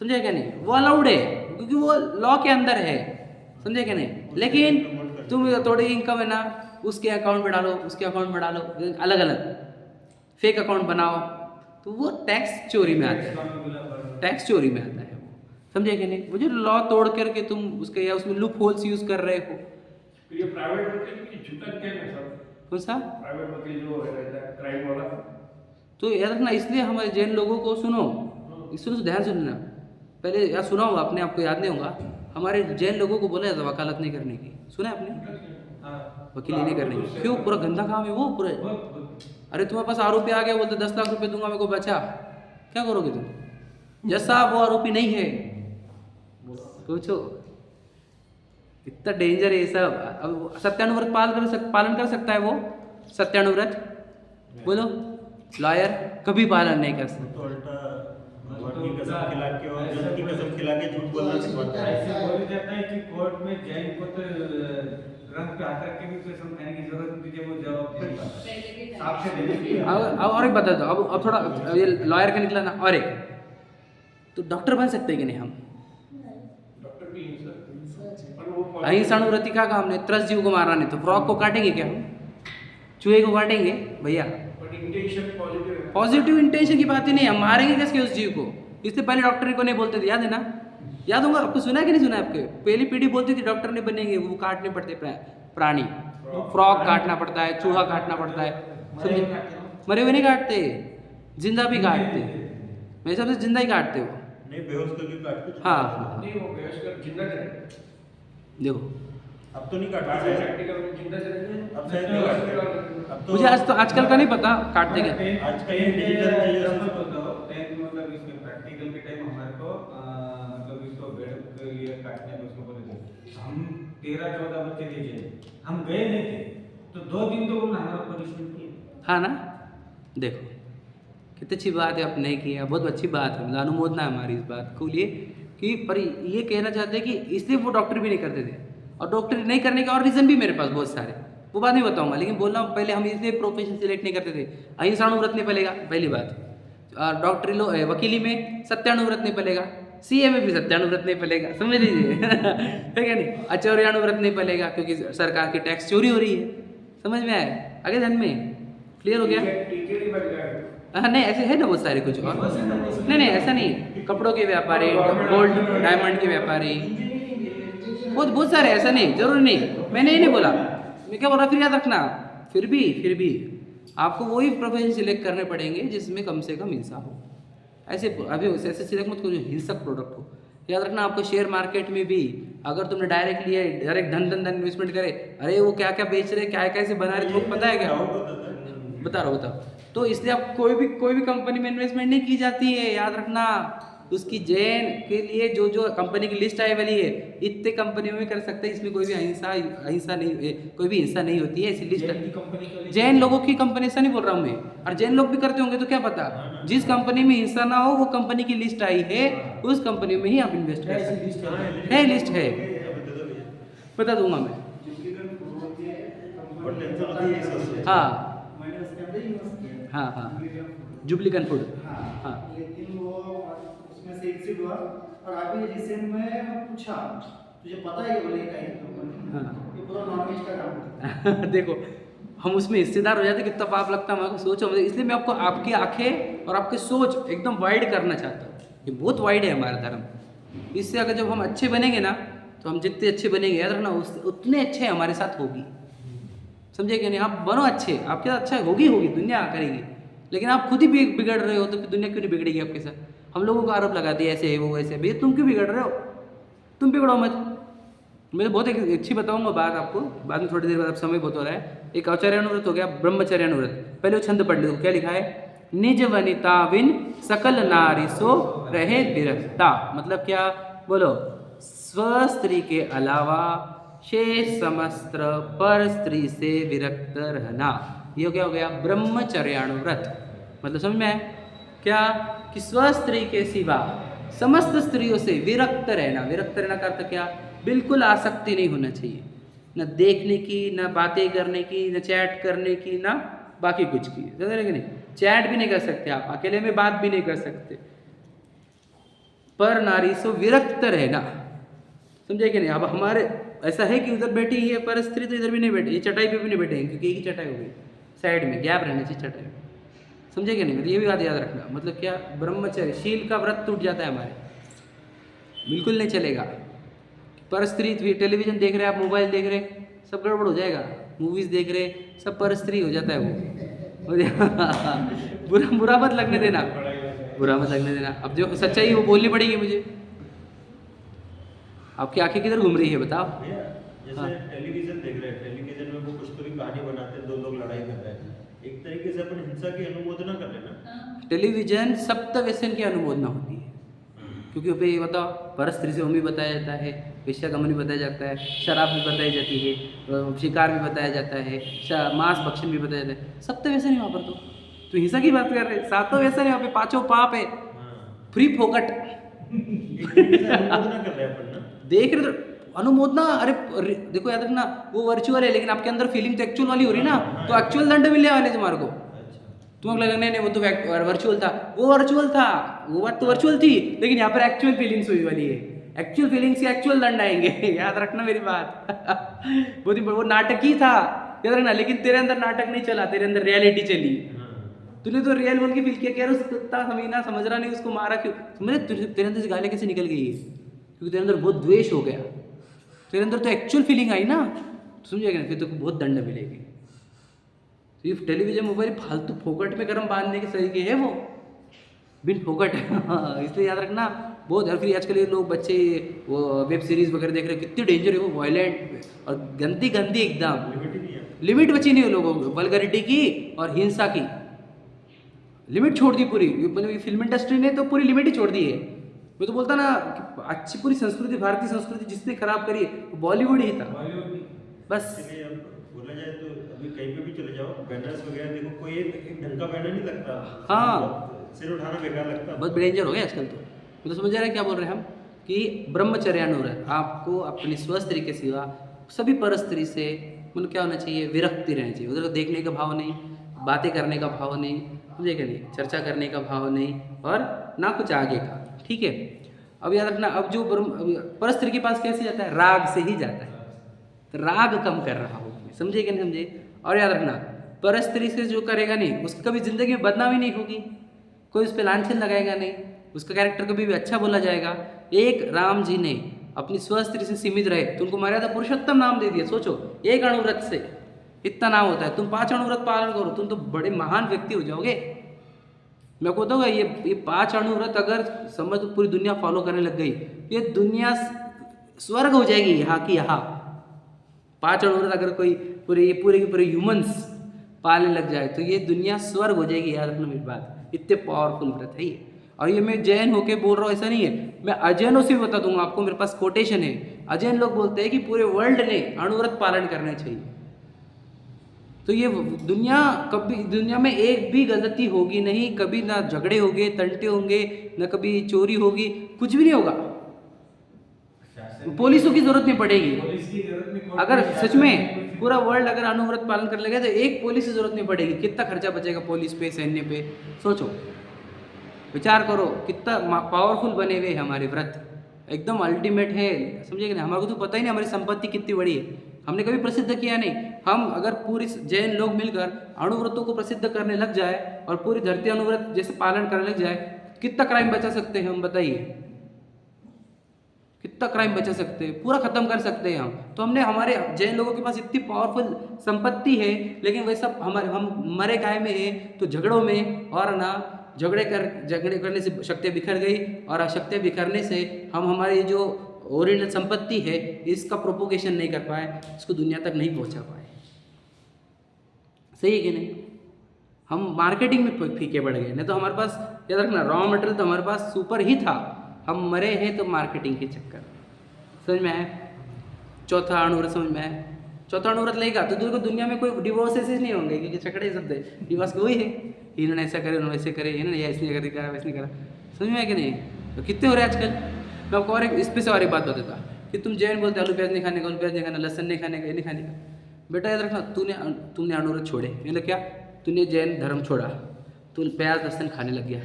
समझे कि नहीं। वो अलाउड है क्योंकि वो लॉ के अंदर है, समझे कि नहीं। लेकिन तुम थोड़ी इनकम है ना, उसके अकाउंट में डालो, उसके अकाउंट में डालो, अलग अलग फेक अकाउंट बनाओ, तो वो टैक्स चोरी में आता है, टैक्स चोरी में आता है वो, समझे कि नहीं। वो जो लॉ तोड़ करके तुम उसके या उसमें लूप होल्स यूज कर रहे हो। ये प्राइवेट होते हैं कि झूठा क्या है सब। कौन सा? प्राइवेट वकील जो रहता है क्राइम वाला। तो याद रखना, इसलिए हमारे जैन लोगों को सुनो, सुनो ध्यान सुनना, पहले यार सुना होगा आपने, आपको याद नहीं होगा, हमारे जैन लोगों को बोला जाता है वकालत नहीं करने की, सुना है आपने? वकीली नहीं करने की, क्यों? पूरा गंदा काम है वो पूरा। अरे तुम्हारे पास आरोपी आ गया, बोलते 10 लाख रुपए दूंगा मेरे को बचा, क्या करोगे तुम? जज साहब वो आरोपी नहीं है, सोचो इतना डेंजर है ये सब। अब सत्यानुव्रत पालन कर सकता है वो? सत्यानुव्रत बोलो, लॉयर कभी पालन नहीं कर सकता। तो उल्टा भगवान की कसम खिला के और जज की कसम खिला के झूठ बोलना सिखाता है। ऐसे बोला जाता है कि कोर्ट में जैन को तो ग्रंथ पे हाथ रख के भी कोई समझाने की जरूरत नहीं थी, वो जवाब दे पाता। पहले के टाइम साफ से दे दी। अब और एक बता दो, अब थोड़ा ये लॉयर का निकला ना, और एक तो डॉक्टर बन सकते हैं कि नहीं हम? डॉक्टर भी हिंसा, पर वो अहिंसानुव्रति का काम नहीं, 30 जीव को मारना नहीं, तो फ्रॉग को काटेंगे क्या हम? चूहे को काटेंगे भैया? बट इंटेंशन पॉजिटिव है। पॉजिटिव इंटेंशन की बात ही नहीं, हम मारेंगे कैसे उस जीव को? इससे पहले डॉक्टर को नहीं बोलते थे, याद है ना? याद होगा आपको, सुना है कि नहीं सुना है आपके? पहली पीढ़ी बोलती थी डॉक्टर नहीं बनेंगे, वो काटने पड़ते प्राणी, फ्रॉग काटना पड़ता है, चूहा काटना पड़ता है, समझे? मरे हुए नहीं काटते, जिंदा भी काटते, मेरे हिसाब से जिंदा ही काटते वो। नहीं, बेहोश करके काटते थे। हाँ नहीं, वो बेहोश कर जिंदा करें। देखो, अब तो नहीं काटते शायद। प्रैक्टिकल में जिंदा करेंगे। अब शायद नहीं काटते। अब तो मुझे आजकल का नहीं पता काटते क्या। आजकल ये डिजिटल चीजें मैं बोलता हूँ, 10 मतलब इसके प्रैक्टिकल के टाइम हमारे को मतलब इसको बेड के लिए काटने को उसको बोले थे। हम 13-14 बच्चे थे, हम गए नहीं थे, तो 2 दिन तो उन्होंने हमारा पनिशमेंट किया। हाँ ना, देखो कितनी अच्छी बात है, आप नहीं किया, बहुत अच्छी बात है, मतलब अनुमोदना है हमारी इस बात को लिए कि, पर ये कहना चाहते हैं कि इसलिए वो डॉक्टर भी नहीं करते थे, और डॉक्टर नहीं करने के और रीज़न भी मेरे पास बहुत सारे, वो बात नहीं बताऊंगा, लेकिन बोलना पहले हम इसलिए प्रोफेशन सिलेक्ट नहीं करते थे। अहिंसानुव्रत नहीं पलेगा, पहली बात। डॉक्टरी वकीली में सत्यानुव्रत नहीं पलेगा, सीए में भी सत्यानुव्रत नहीं पलेगा, समझ लीजिए है क्या नहीं? आचार्यानुव्रत नहीं पलेगा क्योंकि सरकार की टैक्स चोरी हो रही है, समझ में आया? आगे ध्यान में क्लियर हो गया? टीके नहीं बन गए। हाँ नहीं, ऐसे है ना बहुत सारे कुछ और, नहीं ऐसा नहीं, कपड़ों के व्यापारी, गोल्ड डायमंड के व्यापारी, बहुत सारे, ऐसा नहीं, जरूरी नहीं, मैंने ये नहीं बोला, मैं क्या बोल रहा, फिर याद रखना, फिर भी आपको वही प्रोफेशन सिलेक्ट करने पड़ेंगे जिसमें कम से कम हिंसा हो। ऐसे अभी ऐसे सिलेक्ट मत करो जो हिंसक प्रोडक्ट हो। याद रखना, आपको शेयर मार्केट में भी अगर तुमने डायरेक्ट धन इन्वेस्टमेंट करे, अरे वो क्या क्या बेच रहे, क्या कैसे बना रहे, तुमको पता है क्या? बता रहा बताओ। तो इसलिए आप कोई भी कंपनी में इन्वेस्टमेंट नहीं की जाती है, याद रखना। उसकी जैन के लिए जो कंपनी की लिस्ट आई वाली है, इतने कंपनियों में कर सकते हैं, इसमें कोई भी अहिंसा नहीं, कोई भी हिंसा नहीं होती है, ऐसी लिस्ट जैन लोगों की कंपनी, ऐसा नहीं बोल रहा हूँ मैं, और जैन लोग भी करते होंगे तो क्या पता, जिस कंपनी में हिंसा ना हो वो कंपनी की लिस्ट आई है, उस कंपनी में ही आप इन्वेस्ट कर सकते हैं। लिस्ट है, बता दूंगा मैं। हाँ जुबलीकन फूड, हाँ लेकिन वो उसमें से एग्जिट हुआ, और अभी रिसेंट में पूछा तुझे पता है ये बोले कहीं कंपनी, हाँ ये पूरा नॉनवेज का काम है। देखो, हम उसमें हिस्सेदार हो जाते, कितना पाप लगता है हमारे को, सोचो। इसलिए मैं आपको आपकी आंखें और आपकी सोच एकदम वाइड करना चाहता हूँ, ये बहुत वाइड है हमारा धर्म। इससे अगर जब हम अच्छे बनेंगे ना, तो हम जितने अच्छे बनेंगे, याद रखना, उतने अच्छे हमारे साथ होगी, समझे कि नहीं? आप बनो अच्छे, आपके साथ अच्छा होगी, दुनिया करेगी, लेकिन आप खुद ही बिगड़ रहे हो तो फिर दुनिया क्यों नहीं बिगड़ेगी आपके साथ? हम लोगों को आरोप लगाती है ऐसे है वो वैसे, भैया तुम क्यों बिगड़ रहे हो? तुम बिगड़ो मत। मैं बहुत एक अच्छी बताऊंगा बात आपको बाद में, थोड़ी देर बाद, अब समय बहुत हो रहा है। एक आचार्यानुव्रत हो गया, ब्रह्मचर्यानुव्रत। पहले वो छंद पढ़ लो, क्या लिखा है? निज वनिता विन सकल नारी सो रहे विरक्ता। मतलब क्या बोलो? स्व स्त्री के अलावा शेष समस्त पर स्त्री से विरक्त रहना, ये क्या हो गया? ब्रह्मचर्यानुव्रत। मतलब समझ में आया क्या? कि स्व स्त्री के सिवा समस्त स्त्रियों से विरक्त रहना। विरक्त रहना का अर्थ क्या? बिल्कुल आसक्ति नहीं होना चाहिए, न देखने की, न बातें करने की, न चैट करने की, ना बाकी कुछ की। समझ रहे कि नहीं? चैट भी नहीं कर सकते आप, अकेले में बात भी नहीं कर सकते। पर नारी से विरक्त रहना, समझे कि नहीं? अब हमारे ऐसा है कि उधर बैठी है पर स्त्री तो इधर भी नहीं बैठी, ये चटाई पे भी नहीं बैठे, क्योंकि एक ही चटाई हो गई, साइड में गैप रहना चाहिए चटाई में, समझे कि नहीं? मतलब ये भी बात याद रखना। मतलब क्या? ब्रह्मचर्य शील का व्रत टूट जाता है हमारे, बिल्कुल नहीं चलेगा। पर स्त्री टेलीविजन देख रहे हैं, आप मोबाइल देख रहे हैं, सब गड़बड़ हो जाएगा। मूवीज़ देख रहे, सब परस्त्री हो जाता है वो। बुरा बुरा मत लगने देना, बुरा मत लगने देना। अब जो सच्चाई है वो बोलनी पड़ेगी मुझे। आपकी आंखें किधर घूम रही है बताओ? भैया जैसे हाँ। टेलीविजन देख रहे हैं, टेलीविजन में वो कुछ तो कहानी बनाते हैं, दो लोग लड़ाई कर रहे हैं, एक तरीके से अपन हिंसा की अनुमोदना कर रहे हैं ना। टेलीविजन सप्त व्यसन की अनुमोदना होती है, क्योंकि वहाँ पे बताओ परस्त्री से भी बताया जाता है, वेश्यागमन भी बताया जाता है, शराब भी बताई जाती है, शिकार भी बताया जाता है, मांस भक्षण भी बताया जाता है। सप्त व्यसन है वहाँ पर। तो हिंसा की बात कर रहे हैं, सातों व्यसन है वहाँ पे, पांचों पाप है, हाँ। फ्री फोकट। एक तरीके से अनुमोदना कर रहे हैं अपन ना। देख रहे तो अनुमोदना, अरे देखो याद रखना वो वर्चुअल है, लेकिन आपके अंदर फीलिंग तो एक्चुअल वाली हो रही ना, तो एक्चुअल दंड मिलने वाले तुम्हारे को। अच्छा। तुम्हें लगा नहीं नहीं वो तो वर्चुअल था, वो वर्चुअल था, वो बात तो वर्चुअल थी, लेकिन यहाँ पर एक्चुअल फीलिंग्स हुई वाली है। एक्चुअल फीलिंग्स के एक्चुअल दंड आएंगे। याद रखना मेरी बात। वो नाटक ही था, याद रखना, लेकिन तेरे अंदर नाटक नहीं चला, तेरे अंदर रियलिटी चली। तूने तो रियल बोल के फील किया, कह रहा कुत्ता समीना समझ रहा नहीं, उसको मारा क्यों? समझे तेरे अंदर से गालियाँ कैसे निकल गई है? क्योंकि तेरे अंदर बहुत द्वेष हो गया, तेरे अंदर तो एक्चुअल फीलिंग आई ना, समझेगा ना, फिर तो बहुत दंड मिलेगी। सिर्फ टेलीविजन मोबाइल फालतू फोकट में गर्म बांधने के तरीके है वो, बिन फोकट। इसलिए याद रखना बहुत। और फिर आजकल ये लोग बच्चे वो वेब सीरीज वगैरह देख रहे हैं, कितनी डेंजर है वो, वायलेंट और गंदी गंदी एकदम, लिमिट ही नहीं है। लिमिट बची नहीं है लोगों को, वल्गरिटी की और हिंसा की लिमिट छोड़ दी पूरी। मतलब फिल्म इंडस्ट्री ने तो पूरी लिमिट ही छोड़ दी है। मैं तो बोलता ना कि अच्छी पूरी संस्कृति, भारतीय संस्कृति जिसने खराब करी है वो बॉलीवुड ही था बस। इसलिए अब बोला जाए तो अभी कहीं पे भी चले जाओ, बैनर्स वगैरह देखो, कोई एक ढंग का बैनर नहीं लगता। हाँ। सिर उठाना बेकार लगता है। बहुत डेंजर हो गया आजकल तो। मैं तो समझ रहा है क्या बोल रहे हैं हम, कि ब्रह्मचर्यानुव्रत, आपको अपनी स्वस्थ के सिवा सभी परस्त्री से मतलब क्या होना चाहिए, विरक्ति रहनी चाहिए। उधर देखने का भाव नहीं, बातें करने का भाव नहीं, समझे क्या नहीं, चर्चा करने का भाव नहीं, और ना कुछ आगे का। ठीक है, अब याद रखना, अब जो परस्त्री के पास कैसे जाता है, राग से ही जाता है। तो राग कम कर रहा हूँ, समझे क्या नहीं समझे? और याद रखना परस्त्री से जो करेगा नहीं, उसकी कभी जिंदगी में बदनामी नहीं होगी, कोई उस पर लांछन लगाएगा नहीं, उसका कैरेक्टर कभी भी अच्छा बोला जाएगा। एक राम जी ने अपनी स्वस्थ से सीमित रहे तो उनको मर्यादा पुरुषोत्तम नाम दे दिया। सोचो, एक अणुव्रत से इतना नाम होता है, तुम 5 अणुव्रत पालन करो, तुम तो बड़े महान व्यक्ति हो जाओगे। मैं को बताऊँगा, ये 5 अणुव्रत अगर समझ पूरी दुनिया फॉलो करने लग गई, ये दुनिया स्वर्ग हो जाएगी यहाँ की यहाँ। 5 अणुव्रत अगर कोई पूरे के पूरे ह्यूमंस पालने लग जाए तो ये दुनिया स्वर्ग हो जाएगी। याद रखना मेरी बात, इतने पावरफुल व्रत है ये। और ये मैं जैन होके बोल रहा हूँ ऐसा नहीं है, मैं अजैनों से भी बता दूंगा आपको, मेरे पास कोटेशन है। अजैन लोग बोलते हैं कि पूरे वर्ल्ड ने अणुव्रत पालन करने चाहिए। तो ये दुनिया में एक भी गलती होगी नहीं, कभी ना झगड़े होंगे, तंटे होंगे, ना कभी चोरी होगी, कुछ भी नहीं होगा। पुलिसों की जरूरत नहीं पड़ेगी। पुलिस की जरूरत नहीं, अगर सच में पूरा वर्ल्ड अगर अणुव्रत पालन कर लेगा तो एक पुलिस की जरूरत नहीं पड़ेगी। कितना खर्चा बचेगा पुलिस पे, सैन्य पे, सोचो, विचार करो कितना पावरफुल बने हुए हमारे व्रत, एकदम अल्टीमेट है। समझे कि नहीं? हमारे को तो पता ही नहीं हमारी संपत्ति कितनी बड़ी है, हमने कभी प्रसिद्ध किया नहीं। हम अगर पूरी जैन लोग मिलकर अणुव्रतों को प्रसिद्ध करने लग जाए और पूरी धरती अणुव्रत जैसे पालन करने लग जाए, कितना क्राइम बचा सकते हैं हम, बताइए कितना क्राइम बचा सकते हैं, पूरा खत्म कर सकते हैं हम। तो हमने, हमारे जैन लोगों के पास इतनी पावरफुल संपत्ति है, लेकिन वैसा हम मरे गाय में है तो झगड़ों में, और ना झगड़े करने से शक्तियाँ बिखर गई, और शक्तियाँ बिखरने से हम हमारी जो ओरिजिनल संपत्ति है इसका प्रोपोगेशन नहीं कर पाए, इसको दुनिया तक नहीं पहुंचा पाए। सही है कि नहीं? हम मार्केटिंग में फीके पड़ गए। नहीं तो हमारे पास, याद रखना, रॉ मटेरियल तो हमारे पास सुपर ही था, हम मरे हैं तो मार्केटिंग के चक्कर। समझ में आया? चौथा अणुव्रत समझ में आया? चौथा अणुव्रत लेगा तो देखो दुनिया में कोई डिवोर्सेस नहीं होंगे, क्योंकि झगड़े सब डिवोर्स वही है, इन्होंने ऐसा करे, उन्होंने वैसे करे, इन्होंने ऐसे नहीं करा, वैसे नहीं करा। समझ में आया कि नहीं? तो कितने हो रहे हैं आजकल। मैं आपको और एक इस पे से और एक बात बताता कि तुम जैन बोलते आलू प्याज नहीं खाने का, आलू प्याज नहीं खाना, लहसन नहीं खाने का, ये नहीं खाने का। बेटा याद रखना, तुमने अणुव्रत छोड़े, मतलब क्या, तूने जैन धर्म छोड़ा, तू प्याज लहसन खाने लग गया,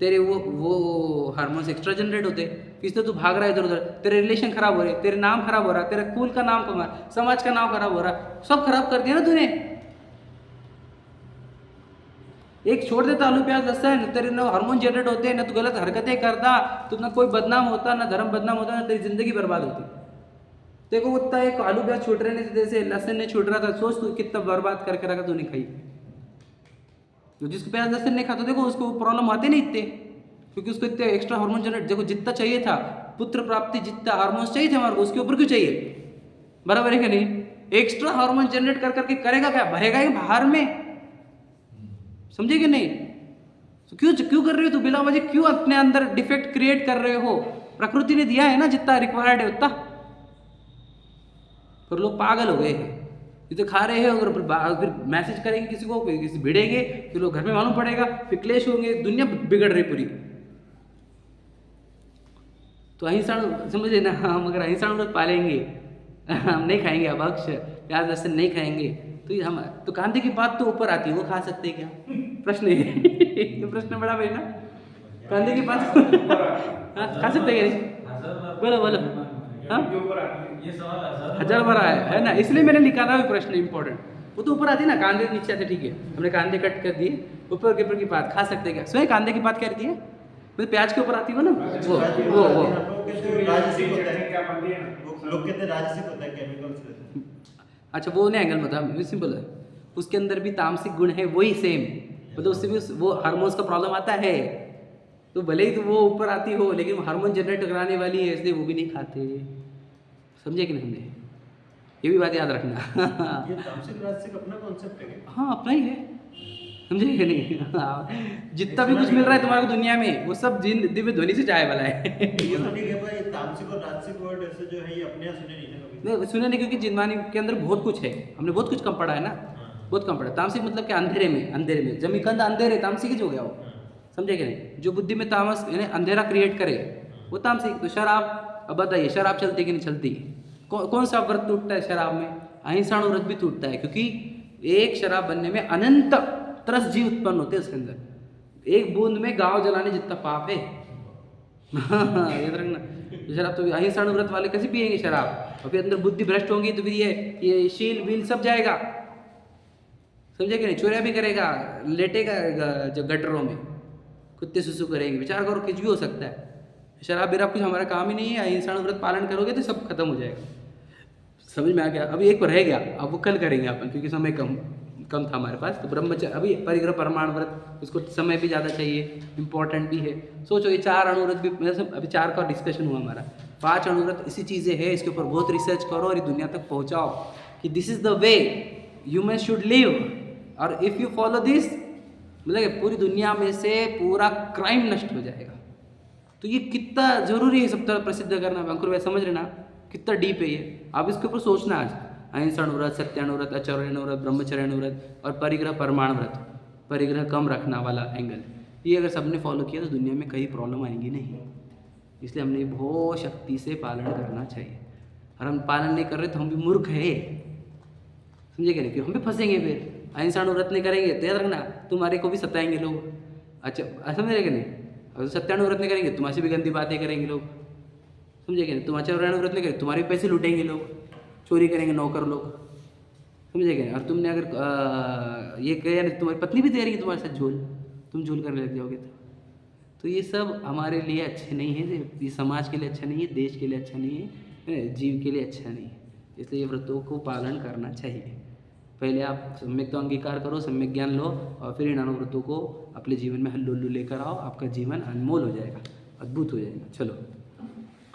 तेरे वो हार्मोन्स एक्स्ट्रा जनरेट होते, इसलिए तू भाग रहा है इधर उधर, तेरे रिलेशन खराब हो रहे, तेरे नाम खराब हो रहा, तेरे कुल का नाम कमा, समाज का नाम खराब हो रहा, सब खराब कर दिया ना तूने। एक छोड़ देता आलू प्याज लहसन, तेरे ना हार्मोन जनरेट होते, ना तू गलत हरकतें करता, तो ना कोई बदनाम होता, ना धर्म बदनाम होता, ना तेरी जिंदगी बर्बाद होती। देखो उतना एक आलू प्याज छूट रहे नहीं, जैसे लहसुन नहीं छूट रहा था, सोच तू कितना बर्बाद करके रखा तूने खाई। तो जिसको प्याज लहसुन नहीं खाता देखो उसको प्रॉब्लम आते नहीं इतने, क्योंकि उसको इतने एक्स्ट्रा हार्मोन जनरेट, देखो जितना चाहिए था पुत्र प्राप्ति, जितना हार्मोन्स चाहिए थे हमारे को, उसके ऊपर क्यों चाहिए? बराबर है कि नहीं? एक्स्ट्रा हार्मोन जनरेट कर करके करेगा क्या? भरेगा ही बाहर में, समझे कि नहीं? तो क्यों कर रहे हो? तो बिना वजह क्यों अपने अंदर डिफेक्ट क्रिएट कर रहे हो? प्रकृति ने दिया है ना जितना रिक्वायर्ड है उतना, पर लोग पागल हो गए हैं। ये तो खा रहे हैं, अगर फिर मैसेज करेंगे किसी को, किसी भिड़ेंगे, फिर लोग घर में मालूम पड़ेगा, फिर क्लेश होंगे, दुनिया बिगड़ रही पूरी। तो अहिंसा समझे ना, हम अगर अहिंसा व्रत पालेंगे, हम नहीं खाएंगे अभक्ष, प्याज लहसुन नहीं खाएंगे, तो ये हम तो कांदे की बात तो ऊपर आती है, वो खा सकते हैं क्या? प्रश्न है ये प्रश्न बड़ा भाई ना, कांदे की बात खा सकते हैं? बोलो बोलो। हाँ ये सवाल हजार बार है ना, इसलिए मैंने निकाला हुआ प्रश्न इंपॉर्टेंट। वो तो ऊपर आती है ना, कांदे नीचे आते, ठीक है, हमने कांदे कट कर दिए, ऊपर के ऊपर की बात खा सकते क्या? स्वयं कांदे की बात क्या रहती है? मतलब प्याज के ऊपर आती हो ना, वो राजसिक होता है, क्या बनती है ना, लोग कहते हैं राजसिक होता है, केमिकल्स रहते हैं। अच्छा वो नहीं एंगल बता, सिंपल है, उसके अंदर भी तामसिक गुण है वही सेम, मतलब उससे भी वो हार्मोन्स का प्रॉब्लम आता है, तो भले ही तो वो ऊपर आती हो, लेकिन हार्मोन जनरेट कराने वाली है, इसलिए वो भी नहीं खाते। समझे कि नहीं? हमने ये भी बात याद रखना। ये तामसिक राजसिक अपना कॉन्सेप्ट है क्या? हाँ अपना ही है, समझे कि नहीं? हाँ, जितना भी कुछ मिल रहा है तुम्हारे को दुनिया में, वो सब दिव्य ध्वनि से जाए वाला है। ये सुनिए कि भाई तामसिक और राजसिक वर्ड ऐसे जो है ये अपने यहाँ सुने नहीं है कभी। नहीं सुने नहीं, क्योंकि जिनवानी के अंदर बहुत कुछ है, हमने बहुत कुछ कम पढ़ा है ना, बहुत कम पढ़ा। तामसिक मतलब कि अंधेरे में जमीकंद अंधेरे, तामसिक ही हो गया वो, समझे कि नहीं? जो बुद्धि में तामस यानी अंधेरा क्रिएट करे वो तामसिक। तो शराब, अब बताइए शराब चलती कि नहीं चलती? कौन सा व्रत टूटता है शराब में? अहिंसा व्रत भी टूटता है, क्योंकि एक शराब बनने में अनंत तरस जीव उत्पन्न होते हैं उसके अंदर। एक बूंद में गांव जलाने जितना पाप है। याद रखना, शराब तो अहिंसा व्रत वाले कैसे पिएंगे शराब? और फिर अंदर बुद्धि भ्रष्ट होंगी तो फिर ये शील वील सब जाएगा, समझे कि नहीं? चोरिया भी करेगा, लेटेगा जो गटरों में, कुत्ते सुसु करेंगे, विचार करो कुछ भी हो सकता है। शराब बिराब कुछ हमारा काम ही नहीं है, अहिंसा व्रत पालन करोगे तो सब खत्म हो जाएगा। समझ में आ गया? अभी एक रह गया, अब वो कल करेंगे अपन, क्योंकि समय कम था हमारे पास। तो ब्रह्मचर्य, अभी परिग्रह परमाण व्रत, उसको समय भी ज़्यादा चाहिए, इंपॉर्टेंट भी है। सोचो ये 4 अणुव्रत भी, मतलब अभी 4 का डिस्कशन हुआ हमारा, 5 अणुव्रत इसी चीज़ें है, इसके ऊपर बहुत रिसर्च करो और ये दुनिया तक पहुँचाओ कि this is the way human should live, और इफ़ यू फॉलो दिस, मतलब पूरी दुनिया में से पूरा क्राइम नष्ट हो जाएगा। तो ये कितना ज़रूरी है सब तरह प्रसिद्ध करना, अंकुर भाई समझ रहे ना कितना डीप है ये? आप इसके ऊपर सोचना आज। अहिंसा व्रत, सत्यानुव्रत, आचरण व्रत, ब्रह्मचर्य व्रत और परिग्रह परमाण व्रत, परिग्रह कम रखना वाला एंगल, ये अगर सबने फॉलो किया तो दुनिया में कई प्रॉब्लम आएंगी नहीं। इसलिए हमने बहुत शक्ति से पालन करना चाहिए, और हम पालन नहीं कर रहे तो हम भी मूर्ख है, समझे क्या नहीं? क्यों हम भी फंसेंगे फिर। अहिंसा व्रत नहीं करेंगे तो याद रखना तुम्हारे को भी सताएंगे लोग। अच्छा समझ रहे कि नहीं? और सत्यानुव्रत नहीं करेंगे तुम्हारे भी गंदी बातें करेंगे लोग, समझे क्या नहीं? तुम आचरण व्रत नहीं करेंगे तुम्हारे भी पैसे लूटेंगे लोग, चोरी करेंगे नौकर लोग, समझे क्या नहीं? और तुमने अगर ये किया नहीं, तुम्हारी पत्नी भी दे रही है तुम्हारे साथ झोल, तुम झोल करने लग जाओगे तो ये सब हमारे लिए अच्छे नहीं है, ये समाज के लिए अच्छा नहीं है, देश के लिए अच्छा नहीं है, जीव के लिए अच्छा नहीं है। इसलिए ये व्रतों को पालन करना चाहिए। पहले आप सम्यक तो अंगीकार करो, सम्यक ज्ञान लो, और फिर इन अनुव्रतों को अपने जीवन में हल्लुल्लु लेकर आओ, आपका जीवन अनमोल हो जाएगा, अद्भुत हो जाएगा। चलो।